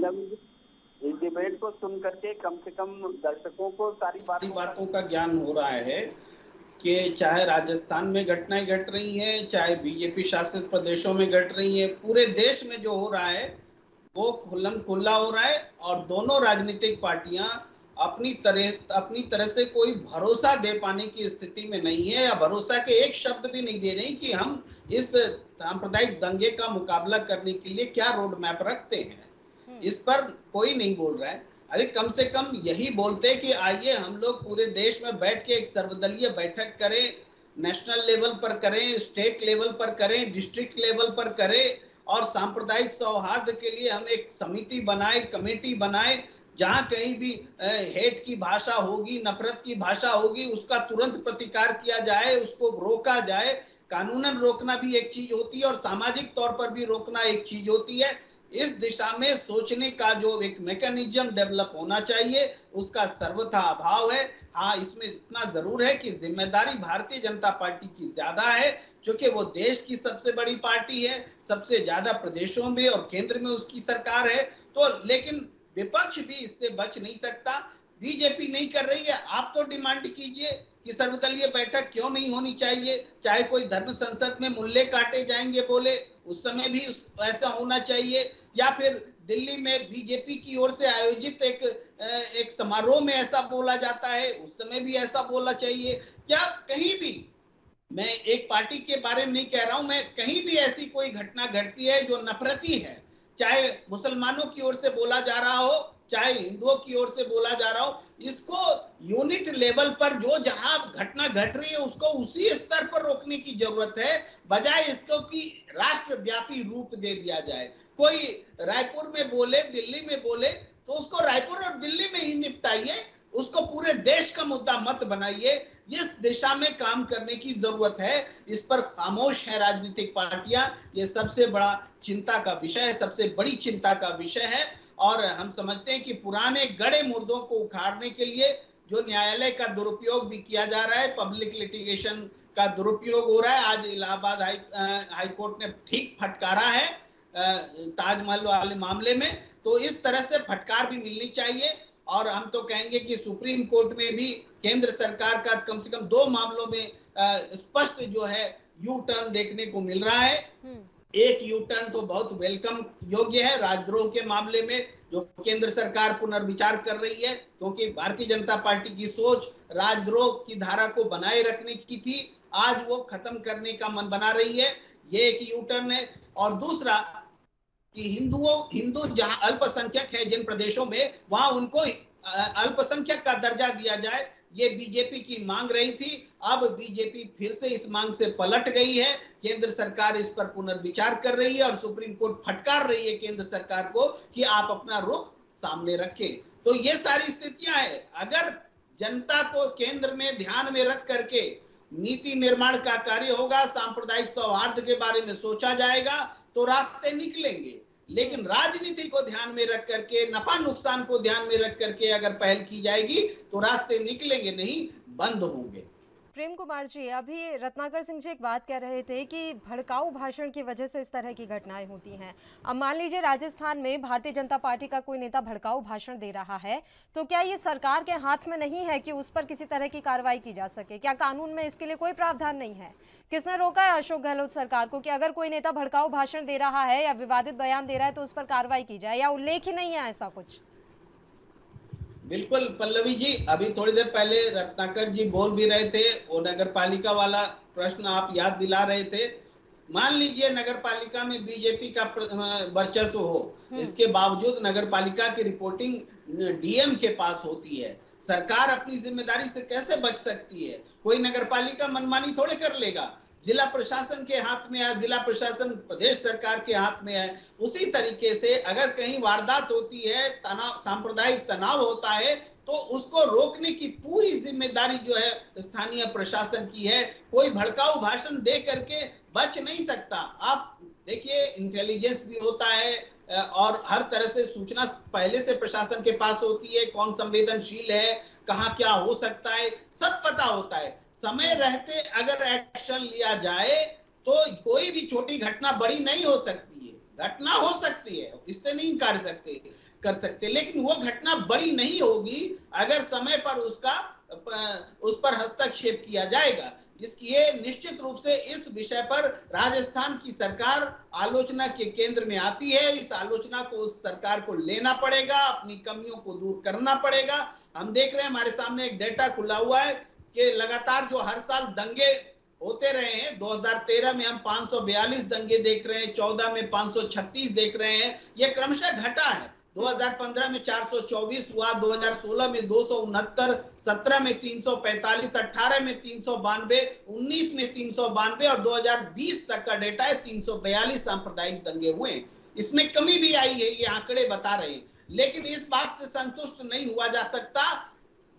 इस डिबेट को सुन करके कम से कम दर्शकों को सारी बातों का ज्ञान हो रहा है कि चाहे राजस्थान में घटनाएं घट रही हैं, चाहे बीजेपी शासित प्रदेशों में घट रही हैं, पूरे देश में जो हो रहा है वो खुल्लम खुल्ला हो रहा है। और दोनों राजनीतिक पार्टियां अपनी तरह से कोई भरोसा दे पाने की स्थिति में नहीं है, या भरोसा के एक शब्द भी नहीं दे रही कि हम इस सांप्रदायिक दंगे का मुकाबला करने के लिए क्या रोड मैप रखते हैं। इस पर कोई नहीं बोल रहा है। अरे कम से कम यही बोलते कि आइए हम लोग पूरे देश में बैठ के एक सर्वदलीय बैठक करें, नेशनल लेवल पर करें, स्टेट लेवल पर करें, डिस्ट्रिक्ट लेवल पर करें, और सांप्रदायिक सौहार्द के लिए हम एक समिति बनाए, कमेटी बनाए, जहां कहीं भी हेट की भाषा होगी, नफरत की भाषा होगी, उसका तुरंत प्रतिकार किया जाए, उसको रोका जाए। कानूनन रोकना भी एक चीज होती है और सामाजिक तौर पर भी रोकना एक चीज होती है। इस दिशा में सोचने का जो एक मैकेनिज्म डेवलप होना चाहिए, उसका सर्वथा अभाव है। हाँ, इसमें इतना जरूर है कि जिम्मेदारी भारतीय जनता पार्टी की ज्यादा है, क्योंकि वो देश की सबसे बड़ी पार्टी है, सबसे ज्यादा प्रदेशों में और केंद्र में उसकी सरकार है। तो लेकिन विपक्ष भी इससे बच नहीं सकता। बीजेपी नहीं कर रही है, आप तो डिमांड कीजिए कि सर्वदलीय बैठक क्यों नहीं होनी चाहिए। चाहे कोई धर्म संसद में मुल्ले काटे जाएंगे बोले, उस समय भी ऐसा होना चाहिए, या फिर दिल्ली में बीजेपी की ओर से आयोजित एक समारोह में ऐसा बोला जाता है, उस समय भी ऐसा बोलना चाहिए। क्या कहीं भी, मैं एक पार्टी के बारे में नहीं कह रहा हूं, मैं कहीं भी ऐसी कोई घटना घटती है जो नफरती है, चाहे मुसलमानों की ओर से बोला जा रहा हो, चाहे हिंदुओं की ओर से बोला जा रहा हो, इसको यूनिट लेवल पर जो जहां घटना घट रही है उसको उसी स्तर पर रोकने की जरूरत है, बजाय इसको कि राष्ट्रव्यापी रूप दे दिया जाए। कोई रायपुर में बोले, दिल्ली में बोले, तो उसको रायपुर और दिल्ली में ही निपटाइए, उसको पूरे देश का मुद्दा मत बनाइए। इस दिशा में काम करने की जरूरत है। इस पर खामोश है राजनीतिक पार्टियां। ये सबसे बड़ा चिंता का विषय है, सबसे बड़ी चिंता का विषय है। और हम समझते हैं कि पुराने गड़े मुर्दों को उखाड़ने के लिए जो न्यायालय का दुरुपयोग भी किया जा रहा है, पब्लिक लिटिगेशन का दुरुपयोग हो रहा है। आज इलाहाबाद हाई कोर्ट ने ठीक फटकारा है ताजमहल वाले मामले में, तो इस तरह से फटकार भी मिलनी चाहिए। और हम तो कहेंगे कि सुप्रीम कोर्ट में भी केंद्र सरकार का कम से कम 2 मामलों में स्पष्ट जो है यू टर्न देखने को मिल रहा है। एक यू टर्न तो बहुत वेलकम योग्य है राजद्रोह के मामले में, जो केंद्र सरकार पुनर्विचार कर रही है, क्योंकि भारतीय जनता पार्टी की सोच राजद्रोह की धारा को बनाए रखने की थी, आज वो खत्म करने का मन बना रही है। ये एक यू टर्न है। और दूसरा कि हिंदू जहां अल्पसंख्यक है जिन प्रदेशों में, वहां उनको अल्पसंख्यक का दर्जा दिया जाए, ये बीजेपी की मांग रही थी। अब बीजेपी फिर से इस मांग से पलट गई है। केंद्र सरकार इस पर पुनर्विचार कर रही है और सुप्रीम कोर्ट फटकार रही है केंद्र सरकार को कि आप अपना रुख सामने रखें। तो ये सारी स्थितियां हैं। अगर जनता को केंद्र में ध्यान में रख करके नीति निर्माण का कार्य होगा, सांप्रदायिक सौहार्द के बारे में सोचा जाएगा, तो रास्ते निकलेंगे। लेकिन राजनीति को ध्यान में रख करके, नफा नुकसान को ध्यान में रख करके अगर पहल की जाएगी तो रास्ते निकलेंगे नहीं, बंद होंगे। प्रेम कुमार जी, अभी रत्नाकर सिंह जी एक बात कह रहे थे कि भड़काऊ भाषण की वजह से इस तरह की घटनाएं होती हैं। अब मान लीजिए राजस्थान में भारतीय जनता पार्टी का कोई नेता भड़काऊ भाषण दे रहा है, तो क्या ये सरकार के हाथ में नहीं है कि उस पर किसी तरह की कार्रवाई की जा सके? क्या कानून में इसके लिए कोई प्रावधान नहीं है? किसने रोका है अशोक गहलोत सरकार को कि अगर कोई नेता भड़काऊ भाषण दे रहा है या विवादित बयान दे रहा है तो उस पर कार्रवाई की जाए, या उल्लेख ही नहीं है ऐसा कुछ? बिल्कुल पल्लवी जी, अभी थोड़ी देर पहले रत्नाकर जी बोल भी रहे थे, वो नगर पालिका वाला प्रश्न आप याद दिला रहे थे। मान लीजिए नगर पालिका में बीजेपी का वर्चस्व हो, इसके बावजूद नगर पालिका की रिपोर्टिंग डीएम के पास होती है। सरकार अपनी जिम्मेदारी से कैसे बच सकती है? कोई नगर पालिका मनमानी थोड़े कर लेगा। जिला प्रशासन के हाथ में है, जिला प्रशासन प्रदेश सरकार के हाथ में है। उसी तरीके से अगर कहीं वारदात होती है, तनाव, सांप्रदायिक तनाव होता है, तो उसको रोकने की पूरी जिम्मेदारी जो है स्थानीय प्रशासन की है। कोई भड़काऊ भाषण दे करके बच नहीं सकता। आप देखिए, इंटेलिजेंस भी होता है और हर तरह से सूचना पहले से प्रशासन के पास होती है, कौन संवेदनशील है, कहाँ क्या हो सकता है, सब पता होता है। समय रहते अगर एक्शन लिया जाए तो कोई भी छोटी घटना बड़ी नहीं हो सकती है। घटना हो सकती है, इससे नहीं कर सकते, लेकिन वो घटना बड़ी नहीं होगी अगर समय पर उस पर हस्तक्षेप किया जाएगा। ये निश्चित रूप से इस विषय पर राजस्थान की सरकार आलोचना के केंद्र में आती है। इस आलोचना को उस सरकार को लेना पड़ेगा, अपनी कमियों को दूर करना पड़ेगा। हम देख रहे हैं, हमारे सामने एक डेटा खुला हुआ है कि लगातार जो हर साल दंगे होते रहे हैं, 2013 में हम 542 दंगे देख रहे हैं, 14 में 536 देख रहे हैं, ये क्रमशः घटा है। 2015 में 424 हुआ, 2016 में 269, 17 में 345, 18 में 392, 19 में 392 और 2020 तक का डेटा है 342 सांप्रदायिक दंगे हुए। इसमें कमी भी आई है, ये आंकड़े बता रहे हैं। लेकिन इस बात से संतुष्ट नहीं हुआ जा सकता।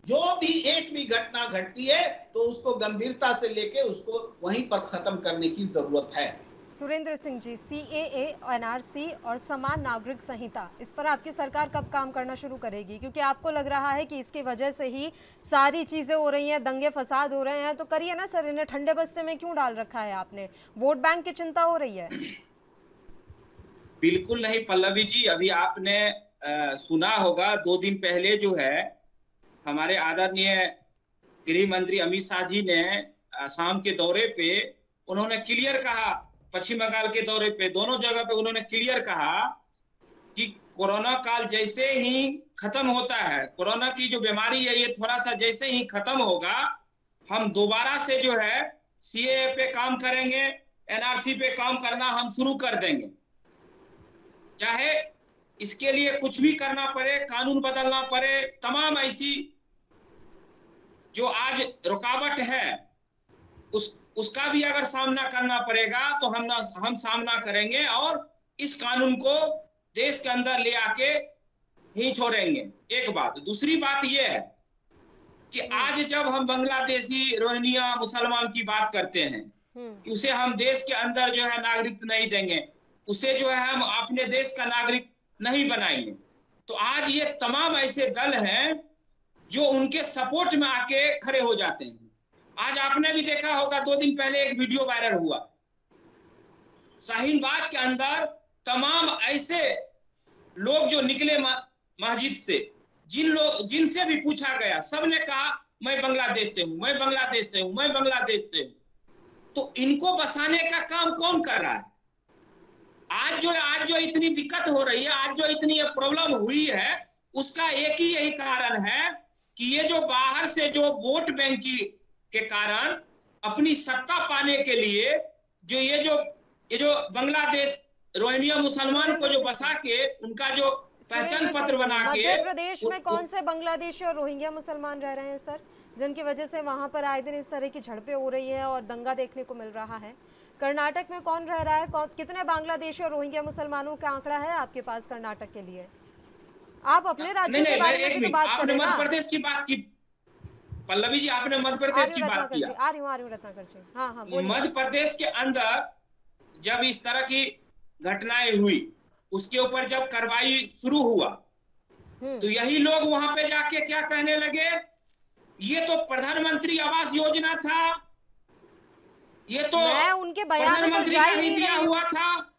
जो भी एक भी घटना घटती है तो उसको गंभीरता से लेके उसको वहीं पर खत्म करने की जरूरत है। सुरेंद्र सिंह जी, सीएए, एनआरसी और समान नागरिक संहिता, इस पर आपकी सरकार कब काम करना शुरू करेगी? क्योंकि आपको लग रहा है कि इसकी वजह से ही सारी चीजें हो रही हैं, दंगे फसाद हो रहे हैं, तो करिए ना सर, इन्हें ठंडे बस्ते में क्यों डाल रखा है आपने? वोट बैंक की चिंता हो रही है? बिल्कुल नहीं पल्लवी जी, अभी आपने सुना होगा 2 दिन पहले जो है हमारे आदरणीय गृह मंत्री अमित शाह जी ने असम के दौरे पे उन्होंने क्लियर कहा, पश्चिम बंगाल के दौरे पे दोनों जगह पे उन्होंने क्लियर कहा कि कोरोना काल जैसे ही खत्म होता है, कोरोना की जो बीमारी है ये थोड़ा सा जैसे ही खत्म होगा, हम दोबारा से जो है सीएए पे काम करेंगे, एनआरसी पे काम करना हम शुरू कर देंगे। चाहे इसके लिए कुछ भी करना पड़े, कानून बदलना पड़े, तमाम ऐसी जो आज रुकावट है उसका भी अगर सामना करना पड़ेगा तो हम सामना करेंगे और इस कानून को देश के अंदर ले आके ही छोड़ेंगे। एक बात। दूसरी बात यह है कि आज जब हम बांग्लादेशी, रोहिंग्या, मुसलमान की बात करते हैं कि उसे हम देश के अंदर जो है नागरिक नहीं देंगे, उसे जो है हम अपने देश का नागरिक नहीं बनाएंगे, तो आज ये तमाम ऐसे दल हैं जो उनके सपोर्ट में आके खड़े हो जाते हैं। आज आपने भी देखा होगा, 2 दिन पहले एक वीडियो वायरल हुआ, शाहीन बाग के अंदर तमाम ऐसे लोग जो निकले मस्जिद से, जिनसे भी पूछा गया, सबने कहा मैं बांग्लादेश से हूं, मैं बांग्लादेश से हूं, मैं बांग्लादेश से हूं। तो इनको बसाने का काम कौन कर रहा है? आज जो इतनी दिक्कत हो रही है, आज जो इतनी प्रॉब्लम हुई है, उसका एक ही यही कारण है कि ये जो बाहर से जो वोट बैंक के कारण अपनी सत्ता पाने के लिए जो ये जो बांग्लादेश, रोहिंग्या, मुसलमान को जो बसा के उनका जो पहचान पत्र बना के, मध्य प्रदेश में कौन से बांग्लादेशी और रोहिंग्या मुसलमान रह रहे हैं सर, जिनकी वजह से वहां पर आए दिन इस तरह की झड़पें हो रही है और दंगा देखने को मिल रहा है? कर्नाटक में कौन रह रहा है? कितने बांग्लादेशी और रोहिंग्या मुसलमानों का आंकड़ा है आपके पास कर्नाटक के लिए? आप अपने राज्य के बारे में भी बात करें। आपने मध्य प्रदेश की बात की पल्लवी जी, आपने मध्य प्रदेश की बात की। आ रही हूँ रत्नाकर जी। हाँ, मध्य प्रदेश के अंदर जब इस तरह की घटनाएं हुई, उसके ऊपर जब कार्रवाई शुरू हुआ, तो यही लोग वहां पे जाके क्या कहने लगे ये तो प्रधानमंत्री आवास योजना था, ये तो मैं उनके बयान पर प्रधानमंत्री जा का ही ही नहीं दिया रही हूं। हुआ था।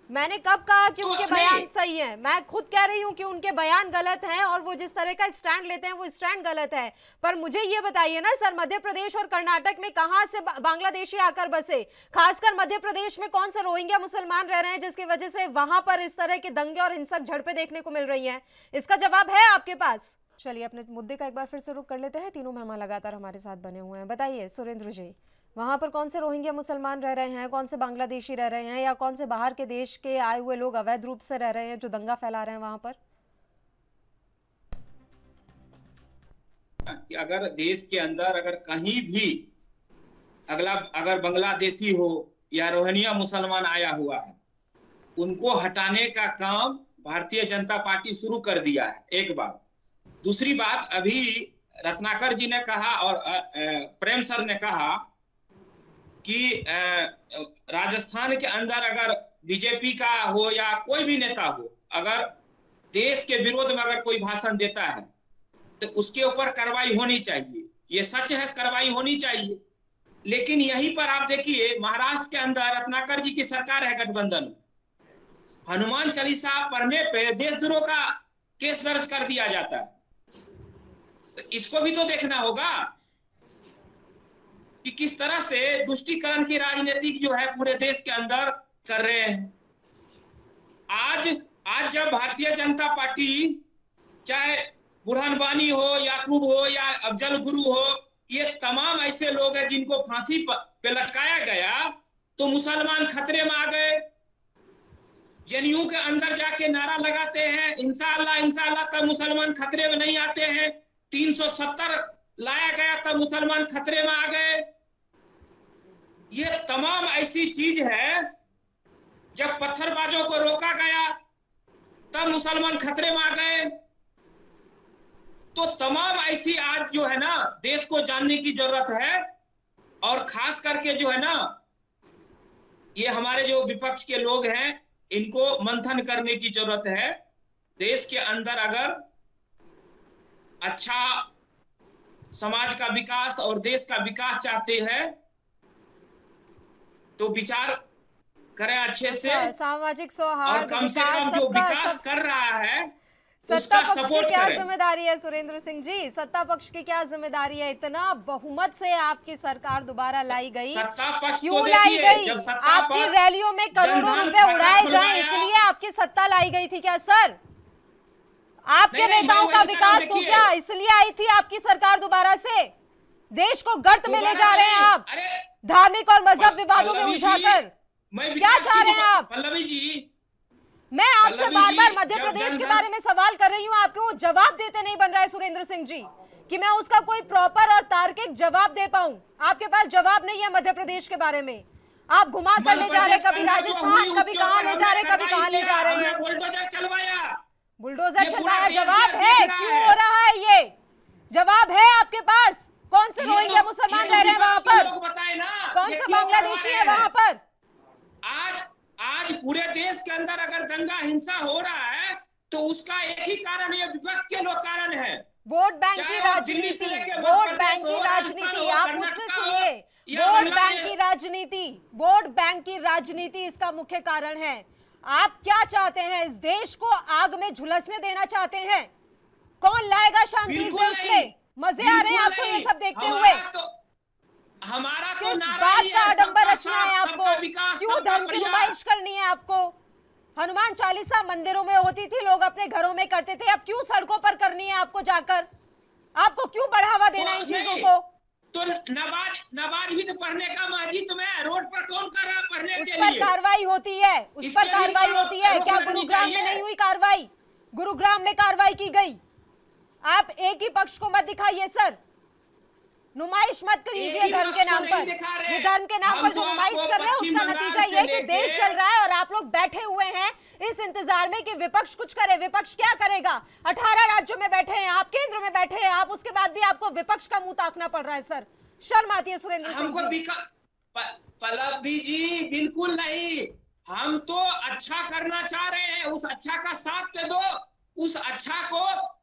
मैंने कब कहा कि तो उनके नहीं। बयान सही हैं? मैं खुद कह रही हूं कि उनके बयान गलत हैं और वो जिस तरह का स्टैंड लेते हैं वो स्टैंड गलत है। पर मुझे ये बताइए ना सर, मध्य प्रदेश और कर्नाटक में कहां से बांग्लादेशी आकर बसे? खासकर मध्य प्रदेश में कौन से रोहिंग्या मुसलमान रह रहे हैं जिसकी वजह से वहां पर इस तरह के दंगे और हिंसक झड़पें देखने को मिल रही हैं? इसका जवाब है आपके पास? चलिए अपने मुद्दे का एक बार फिर से रुख कर लेते हैं। तीनों मेहमान लगातार हमारे साथ बने हुए हैं। बताइए सुरेंद्र जी, वहां पर कौन से रोहिंग्या मुसलमान रह रहे हैं, कौन से बांग्लादेशी रह रहे हैं, या कौन से बाहर के देश के आए हुए लोग अवैध रूप से रह रहे हैं जो दंगा फैला रहे हैं वहां पर? कि अगर देश के अंदर अगर कहीं भी अगर बांग्लादेशी हो या रोहिंग्या मुसलमान आया हुआ है, उनको हटाने का काम भारतीय जनता पार्टी शुरू कर दिया है, एक बात। दूसरी बात, अभी रत्नाकर जी ने कहा और प्रेम सर ने कहा कि राजस्थान के अंदर अगर बीजेपी का हो या कोई भी नेता हो, अगर देश के विरोध में अगर कोई भाषण देता है तो उसके ऊपर कार्रवाई होनी चाहिए। ये सच है, कार्रवाई होनी चाहिए। लेकिन यहीं पर आप देखिए, महाराष्ट्र के अंदर रत्नाकर जी की सरकार है गठबंधन, हनुमान चालीसा पढ़ने पे देशद्रोह का केस दर्ज कर दिया जाता है। तो इसको भी तो देखना होगा कि किस तरह से तुष्टीकरण की राजनीति जो है पूरे देश के अंदर कर रहे हैं। आज जब भारतीय जनता पार्टी, चाहे बुरहान वानी हो, याकूब हो या अफजल गुरु हो, ये तमाम ऐसे लोग हैं जिनको फांसी पे लटकाया गया, तो मुसलमान खतरे में आ गए। जेएनयू के अंदर जाके नारा लगाते हैं इंशाअल्लाह इंशाअल्लाह, तब मुसलमान खतरे में नहीं आते हैं। 370 लाया गया तब मुसलमान खतरे में आ गए। ये तमाम ऐसी चीज है, जब पत्थरबाजों को रोका गया तब मुसलमान खतरे में आ गए। तो तमाम ऐसी आज जो है ना, देश को जानने की जरूरत है। और खास करके जो है ना, ये हमारे जो विपक्ष के लोग हैं, इनको मंथन करने की जरूरत है। देश के अंदर अगर अच्छा समाज का विकास और देश का विकास चाहते हैं तो विचार करें अच्छे से, सामाजिक सौहार्द और कम से कम जो विकास कर रहा है उसका सपोर्ट क्या करें। जिम्मेदारी है सुरेंद्र सिंह जी? सत्ता पक्ष की क्या जिम्मेदारी है? इतना बहुमत से आपकी सरकार दोबारा लाई गई, सत्ता पक्ष क्यों तो लाई देखिए, गई? जब सत्ता आपकी पक्ष रैलियों में करोड़ों जनधन रुपए खाता उड़ाए जाएं, खुलवाया। इसलिए आपकी सत्ता लाई गई थी क्या सर? आपके नहीं, नेताओं मैं का वही बता रहा हूं, विकास हो देखिए। गया, इसलिए आई थी आपकी सरकार दोबारा से? देश को गर्त में ले जा रहे हैं आप, अरे धार्मिक और मजहब विवादों में पल्लवी जी, उलझाकर। मैं क्या विकास चाह की रहे हैं आप? पल्लवी जी, मैं आपसे पल्लवी बार बार जी, मध्य जब प्रदेश के जनधन- बारे में सवाल कर रही हूं, आपको वो जवाब देते नहीं बन रहा है सुरेंद्र सिंह जी, कि मैं उसका कोई प्रॉपर और तार्किक जवाब दे पाऊं। आपके पास जवाब नहीं है मध्य प्रदेश के बारे में। आप घुमा कर ले जा रहे हैं, कभी राजस्थान, कभी कहां ले जा रहे हैं, कभी कहां ले जा रहे हैं। बुलडोजर चलवाया, बुलडोजर ये पूरा चलवाया, देश जवाब देख है? रहा क्यों है। हो रहा है ये? जवाब है आपके पास? कौन से रोहिंग्या मुसलमान रह रहे हैं वहां पर? लोग बताए ना, कौन ये से क्यों बांग्लादेशी करवा है रहे वहां हैं? पर? आज पूरे देश के अंदर अगर दंगा हिंसा हो रहा है तो उसका एक ही कारण है, विपक्ष के लोग कारण है। वोट बैंक की चाहे वो दिल्ली से राजनीति, लेके वोट मध्य बैंक प्रदेश की हो, राजस्थान राजनीति, हो, आप कर्नाटक मुझसे हो, सुनिए। या वोट बैंक बांग्लादेश। की राजनीति, वोट बैंक की राजनीति इसका मुख्य कारण है। आप क्या चाहते हैं? इस देश को आग में झुलसने देना चाहते हैं? कौन लाएगा शांति इस बिल्कुल देश नहीं, में? मजे आ रहे हैं आपको ये सब देखते हुए? हमारा तो किस नारा बात ही का है, आडंबर सबका रचना है साथ, आपको? सबका विकास, क्यों सबका धर्म की प्रयास। नुमाइश करनी है आपको? हनुमान चालीसा मंदिरों में होती थी, लोग अपने घरों में करते थे, अब क्यों सड़कों पर करनी है आपको जाकर? आपको क्यों बढ़ावा देना इन चीजों को? तो नमाज भी तो पढ़ने का मस्जिद में, रोड पर कौन कर रहा है पढ़ने उस के पर लिए? कार्रवाई होती है, उस इसके पर लिए कार्रवाई तो होती है। रोक क्या लगनी गुरुग्राम में चाहिए। नहीं हुई कार्रवाई? गुरुग्राम में कार्रवाई की गई। आप एक ही पक्ष को मत दिखाइए सर, नुमाइश मत कीजिए धर्म के नाम पर। ये धर्म के नाम पर जो नुमाइश कर रहे हैं उसका नतीजा ये कि देश चल रहा है और आप लोग बैठे हुए हैं इस इंतजार में कि विपक्ष कुछ करे। विपक्ष क्या करेगा? 18 राज्यों में बैठे हैं आप, केंद्र में बैठे हैं आप, उसके बाद भी आपको विपक्ष का मुंह ताकना पड़ रहा है सर। शर्म आती है सुरेंद्र सिंह जी। पल्लवी जी बिल्कुल नहीं, हम तो अच्छा करना चाह रहे हैं, उस अच्छा का साथ दे दो। उस अच्छा को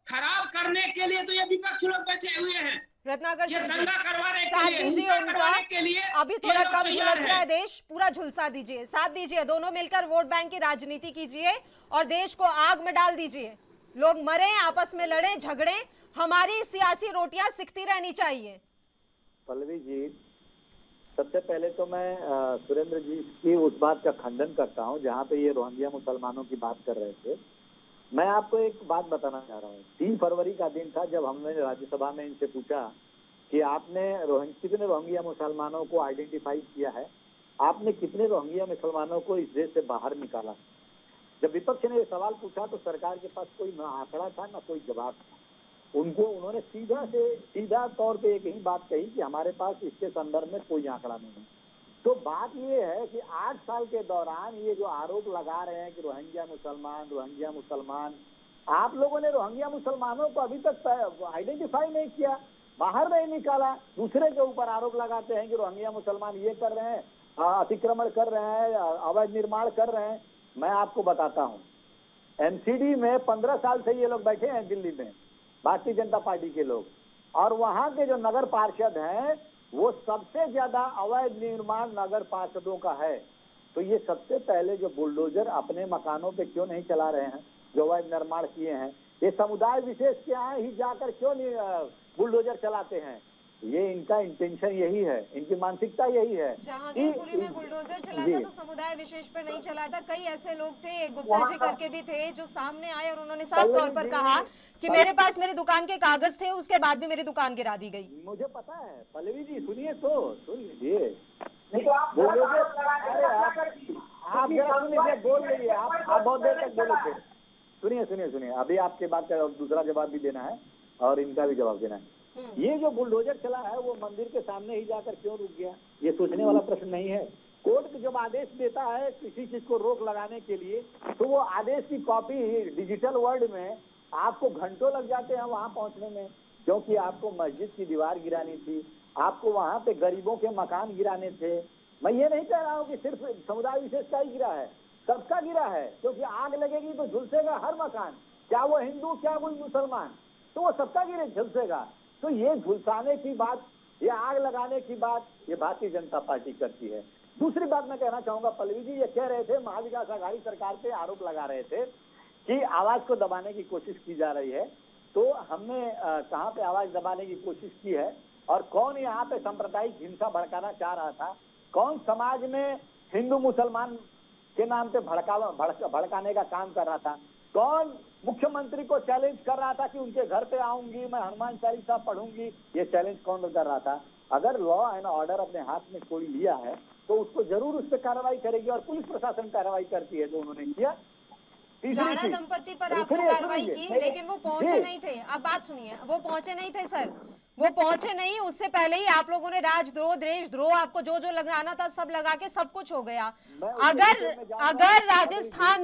खराब करने के लिए तो ये विपक्ष लोग बैठे हुए हैं। रत्नाकर ये दंगा करवाने के साथ लिए, दीजिए हिंसा उनका। करवाने के लिए अभी ये थोड़ा लोग कम तैयार झुलस रहा है। है देश, पूरा झुलसा दीजिए, साथ दीजिए, दोनों मिलकर वोट बैंक की राजनीति कीजिए और देश को आग में डाल दीजिए। लोग मरे, आपस में लड़े झगड़े, हमारी सियासी रोटियां सिकती रहनी चाहिए। पल्लवी जी, सबसे पहले तो मैं सुरेंद्र जी की उस बात का खंडन करता हूं जहां पे ये रोहिंग्या मुसलमानों की बात कर रहे थे। मैं आपको एक बात बताना चाह रहा हूं। 3 फरवरी का दिन था जब हमने राज्यसभा में इनसे पूछा कि आपने कितने रोहिंग्या मुसलमानों को आइडेंटिफाई किया है, आपने कितने रोहिंग्या मुसलमानों को इस देश से बाहर निकाला। जब विपक्ष ने ये सवाल पूछा तो सरकार के पास कोई न आंकड़ा था न कोई जवाब था। उन्होंने सीधा तौर पे एक ही बात कही कि हमारे पास इसके संदर्भ में कोई आंकड़ा नहीं है। तो बात ये है कि 8 साल के दौरान ये जो आरोप लगा रहे हैं कि रोहिंग्या मुसलमान, आप लोगों ने रोहिंग्या मुसलमानों को अभी तक आइडेंटिफाई नहीं किया, बाहर नहीं निकाला। दूसरे के ऊपर आरोप लगाते हैं कि रोहिंग्या मुसलमान ये कर रहे हैं, अतिक्रमण कर रहे हैं, अवैध निर्माण कर रहे हैं। मैं आपको बताता हूँ, एमसीडी में 15 साल से ये लोग बैठे हैं दिल्ली में, भारतीय जनता पार्टी के लोग, और वहां के जो नगर पार्षद हैं वो सबसे ज्यादा अवैध निर्माण नगर पार्षदों का है। तो ये सबसे पहले जो बुलडोजर अपने मकानों पे क्यों नहीं चला रहे हैं, जो अवैध निर्माण किए हैं, ये समुदाय विशेष के यहाँ ही जाकर क्यों नहीं बुलडोजर चलाते हैं। ये इनका इंटेंशन यही है, इनकी मानसिकता यही है। जहांगीरपुरी में बुलडोजर चला था तो समुदाय विशेष पर नहीं चला था। कई ऐसे लोग थे, गुप्ता जी करके भी थे, जो सामने आए और उन्होंने साफ तौर पर कहा कि मेरे पास मेरी दुकान के कागज थे, उसके बाद भी मेरी दुकान गिरा दी गई। मुझे पता है पल्लवी जी, सुनिए तो, सुन लीजिए, आप बोल रही है, आप बहुत देर तक बोले थे। सुनिए, अभी आपके बात का दूसरा जवाब भी देना है और इनका भी जवाब देना है। ये जो बुलडोजर चला है वो मंदिर के सामने ही जाकर क्यों रुक गया, ये सोचने वाला प्रश्न नहीं है। कोर्ट जब आदेश देता है किसी चीज को रोक लगाने के लिए, तो वो आदेश की कॉपी डिजिटल वर्ल्ड में आपको घंटों लग जाते हैं वहां पहुंचने में, क्योंकि आपको मस्जिद की दीवार गिरानी थी, आपको वहां पे गरीबों के मकान गिराने थे। मैं ये नहीं कह रहा हूँ कि सिर्फ समुदाय विशेष का ही गिरा है, सबका गिरा है, क्योंकि आग लगेगी तो झुलसेगा हर मकान, क्या वो हिंदू क्या वो मुसलमान, तो वो सबका गिरे झुलसेगा। तो ये झुलसाने की बात, ये आग लगाने की बात ये भारतीय जनता पार्टी करती है। दूसरी बात मैं कहना चाहूंगा पल्लवी जी, ये कह रहे थे महाविकास आघाड़ी सरकार पे आरोप लगा रहे थे कि आवाज को दबाने की कोशिश की जा रही है। तो हमने कहाँ पे आवाज दबाने की कोशिश की है और कौन यहाँ पे सांप्रदायिक हिंसा भड़काना चाह रहा था, कौन समाज में हिंदू मुसलमान के नाम पे भड़काने का काम कर रहा था, कौन मुख्यमंत्री को चैलेंज कर रहा था कि उनके घर पे आऊंगी, मैं हनुमान चालीसा पढ़ूंगी, ये चैलेंज कौन कर रहा था। अगर लॉ एंड ऑर्डर अपने हाथ में कोई लिया है तो उसको जरूर उस पर कार्रवाई करेगी और पुलिस प्रशासन कार्रवाई करती है, जो उन्होंने किया। राणा दंपति पर आपने कार्रवाई की, लेकिन वो पहुंचे नहीं थे। अब बात सुनिए, वो पहुंचे नहीं थे सर, वो पहुंचे नहीं, उससे पहले ही आप लोगों ने राजद्रोह, देशद्रोह, आपको जो जो लगाना था सब लगा के सब कुछ हो गया। अगर राजस्थान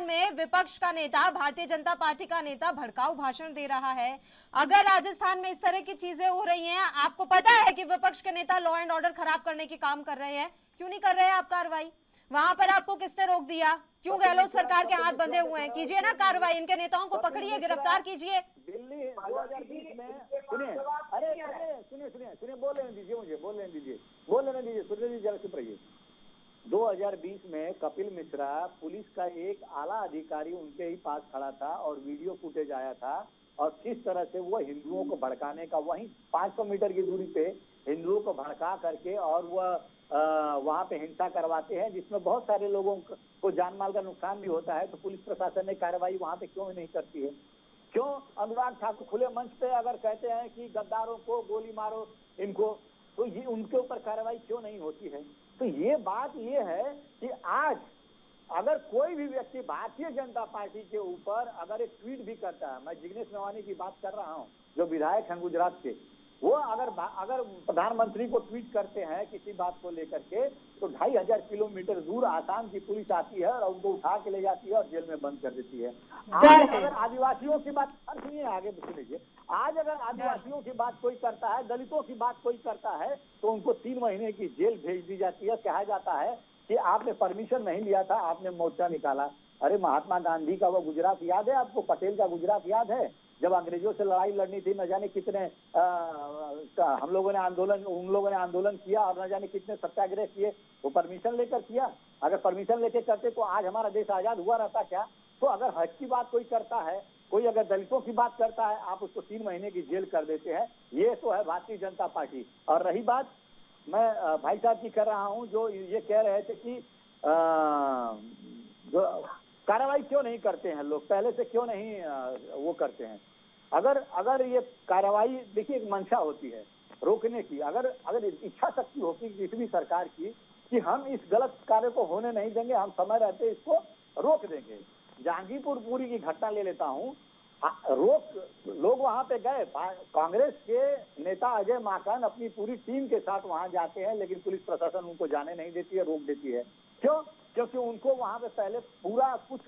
में विपक्ष का नेता, भारतीय जनता पार्टी का नेता भड़काऊ भाषण दे रहा है, अगर राजस्थान में इस तरह की चीजें हो रही हैं, आपको पता है कि विपक्ष के नेता लॉ एंड ऑर्डर खराब करने की काम कर रहे हैं, क्यों नहीं कर रहे हैं आप कार्रवाई? वहां पर आपको किसने रोक दिया? क्यों गहलोत सरकार के हाथ बंधे हुए हैं? कीजिए ना कार्रवाई, इनके नेताओं को पकड़िए, गिरफ्तार कीजिए। दिल्ली 2020 में सुनिए, अरे सुनिए, बोल लेने दीजिए, मुझे बोल लेने दीजिए, सुनिए जी, जरा चुप रहिए। 2020 में कपिल मिश्रा, पुलिस का एक आला अधिकारी उनके ही पास खड़ा था और वीडियो फुटेज आया था, और किस तरह से वो हिंदुओं को भड़काने का, वहीं 500 मीटर की दूरी पे हिंदुओं को भड़का करके और वह वहां पे हिंसा करवाते हैं, जिसमें बहुत सारे लोगों को जान माल का नुकसान भी होता है। तो पुलिस प्रशासन ने कार्रवाई वहां पे क्यों नहीं करती है? क्यों अनुराग ठाकुर खुले मंच पे अगर कहते हैं कि गद्दारों को गोली मारो इनको, तो ये उनके ऊपर कार्रवाई क्यों नहीं होती है? तो ये बात ये है कि आज अगर कोई भी व्यक्ति भारतीय जनता पार्टी के ऊपर अगर एक ट्वीट भी करता है, मैं जिग्नेश मेवानी की बात कर रहा हूँ जो विधायक हैं गुजरात के, वो अगर प्रधानमंत्री को ट्वीट करते हैं किसी बात को लेकर के, तो 2500 किलोमीटर दूर आसाम की पुलिस आती है और उनको उठा के ले जाती है और जेल में बंद कर देती है। आज अगर आदिवासियों की बात, सुनिए आगे सुनिए, आज अगर आदिवासियों की बात कोई करता है, दलितों की बात कोई करता है, तो उनको 3 महीने की जेल भेज दी जाती है। कहा जाता है कि आपने परमिशन नहीं लिया था, आपने मोर्चा निकाला। अरे महात्मा गांधी का वो गुजरात याद है आपको? पटेल का गुजरात याद है? जब अंग्रेजों से लड़ाई लड़नी थी, न जाने कितने हम लोगों ने आंदोलन, उन लोगों ने आंदोलन किया और न जाने कितने सत्याग्रह किए। वो परमिशन लेकर किया। अगर परमिशन लेकर करते तो आज हमारा देश आजाद हुआ रहता क्या? तो अगर हज की बात कोई करता है, कोई अगर दलितों की बात करता है, आप उसको 3 महीने की जेल कर देते हैं। ये तो है भारतीय जनता पार्टी। और रही बात, मैं भाई साहब की कर रहा हूँ जो ये कह रहे थे कि जो कार्रवाई क्यों नहीं करते हैं लोग, पहले से क्यों नहीं वो करते हैं। अगर ये कार्रवाई, देखिए एक मंशा होती है रोकने की। अगर इच्छा शक्ति होती किसी भी सरकार की कि हम इस गलत कार्य को होने नहीं देंगे, हम समय रहते इसको रोक देंगे। जहांगीरपुर पूरी की घटना ले लेता हूँ, लोग वहां पे गए, कांग्रेस के नेता अजय माकन अपनी पूरी टीम के साथ वहां जाते हैं, लेकिन पुलिस प्रशासन उनको जाने नहीं देती है, रोक देती है। क्यों? क्योंकि उनको वहां पे पहले पूरा कुछ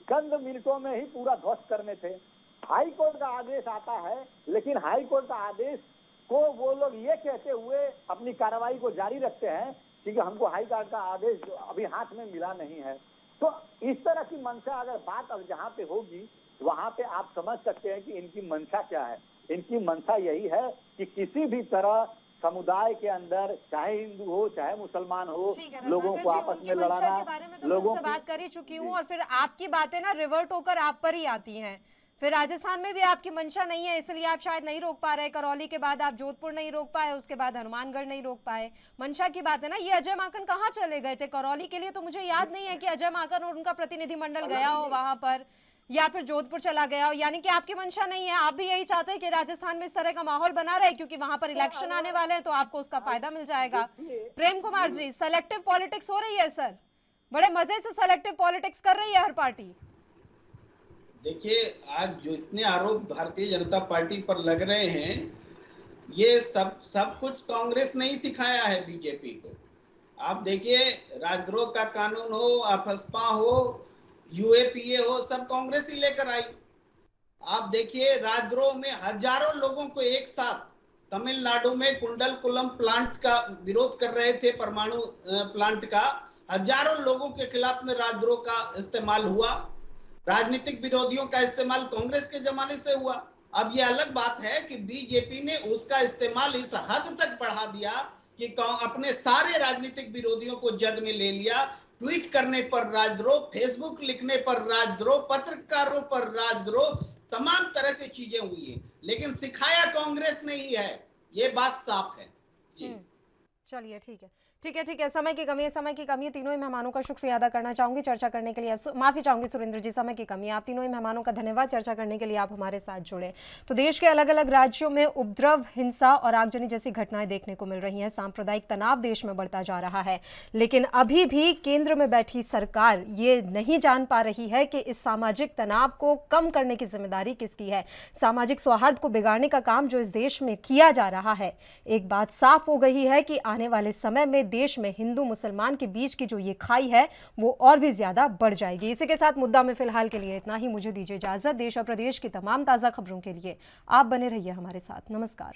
चंद मिनटों में ही पूरा ध्वस्त करने थे। हाई कोर्ट का आदेश आता है, लेकिन हाई कोर्ट का आदेश को वो लोग ये कहते हुए अपनी कार्रवाई को जारी रखते हैं कि हमको हाई कोर्ट का आदेश अभी हाथ में मिला नहीं है। तो इस तरह की मंशा अगर बात अब जहाँ पे होगी, वहां पे आप समझ सकते हैं कि इनकी मंशा क्या है। इनकी मंशा यही है कि किसी भी तरह समुदाय के अंदर, चाहे हिंदू हो चाहे मुसलमान हो, लोगों को आपस में लड़ाना। के बारे में तो लोगों से बात कर ही चुकी हूँ, और फिर आपकी बातें ना रिवर्ट होकर आप पर ही आती हैं। फिर राजस्थान में भी आपकी मंशा नहीं है, इसलिए आप शायद नहीं रोक पा रहे। करौली के बाद आप जोधपुर नहीं रोक पाए, उसके बाद हनुमानगढ़ नहीं रोक पाए। मंशा की बात है ना। ये अजय माकन कहाँ चले गए थे? करौली के लिए तो मुझे याद नहीं है कि अजय माकन और उनका प्रतिनिधिमंडल गया हो वहां पर, या फिर जोधपुर चला गया हो। यानी कि आपकी मंशा नहीं है, आप भी यही चाहते हैं कि राजस्थान में इस तरह का माहौल बना रहे, क्योंकि वहां पर इलेक्शन आने वाले हैं तो आपको उसका फायदा मिल जाएगा। प्रेम कुमार जी, सेलेक्टिव पॉलिटिक्स हो रही है सर, बड़े मजे से सेलेक्टिव पॉलिटिक्स कर रही है हर पार्टी। देखिए, आज जो इतने आरोप भारतीय जनता पार्टी पर लग रहे हैं, ये सब कुछ कांग्रेस नहीं सिखाया है बीजेपी को। आप देखिए, राजद्रोह का कानून हो, अफस्पा हो, यूएपीए हो, सब कांग्रेस ही लेकर आई। आप देखिए, राजद्रोह में हजारों लोगों को एक साथ तमिलनाडु में कुंडलकुलम प्लांट का विरोध कर रहे थे, परमाणु प्लांट का, हजारों लोगों के खिलाफ में राजद्रोह का इस्तेमाल हुआ। राजनीतिक विरोधियों का इस्तेमाल कांग्रेस के जमाने से हुआ। अब ये अलग बात है कि बीजेपी ने उसका इस्तेमाल इस हद तक बढ़ा दिया कि अपने सारे राजनीतिक विरोधियों को जद में ले लिया। ट्वीट करने पर राजद्रोह, फेसबुक लिखने पर राजद्रोह, पत्रकारों पर राजद्रोह, तमाम तरह से चीजें हुई है, लेकिन सिखाया कांग्रेस ने ही है, ये बात साफ है। चलिए ठीक है। समय की कमी है। तीनों ही मेहमानों का शुक्रिया अदा करना चाहूंगी चर्चा करने के लिए। माफी चाहूंगी सुरेंद्र जी, समय की कमी है। आप तीनों ही मेहमानों का धन्यवाद चर्चा करने के लिए, आप हमारे साथ जुड़े। तो देश के अलग अलग राज्यों में उपद्रव, हिंसा और आगजनी जैसी घटनाएं देखने को मिल रही हैं। सांप्रदायिक तनाव देश में बढ़ता जा रहा है, लेकिन अभी भी केंद्र में बैठी सरकार ये नहीं जान पा रही है कि इस सामाजिक तनाव को कम करने की जिम्मेदारी किसकी है। सामाजिक सौहार्द को बिगाड़ने का काम जो इस देश में किया जा रहा है, एक बात साफ हो गई है कि आने वाले समय में देश में हिंदू मुसलमान के बीच की जो ये खाई है वो और भी ज्यादा बढ़ जाएगी। इसी के साथ मुद्दा में फिलहाल के लिए इतना ही। मुझे दीजिए इजाजत। देश और प्रदेश की तमाम ताजा खबरों के लिए आप बने रहिए हमारे साथ। नमस्कार।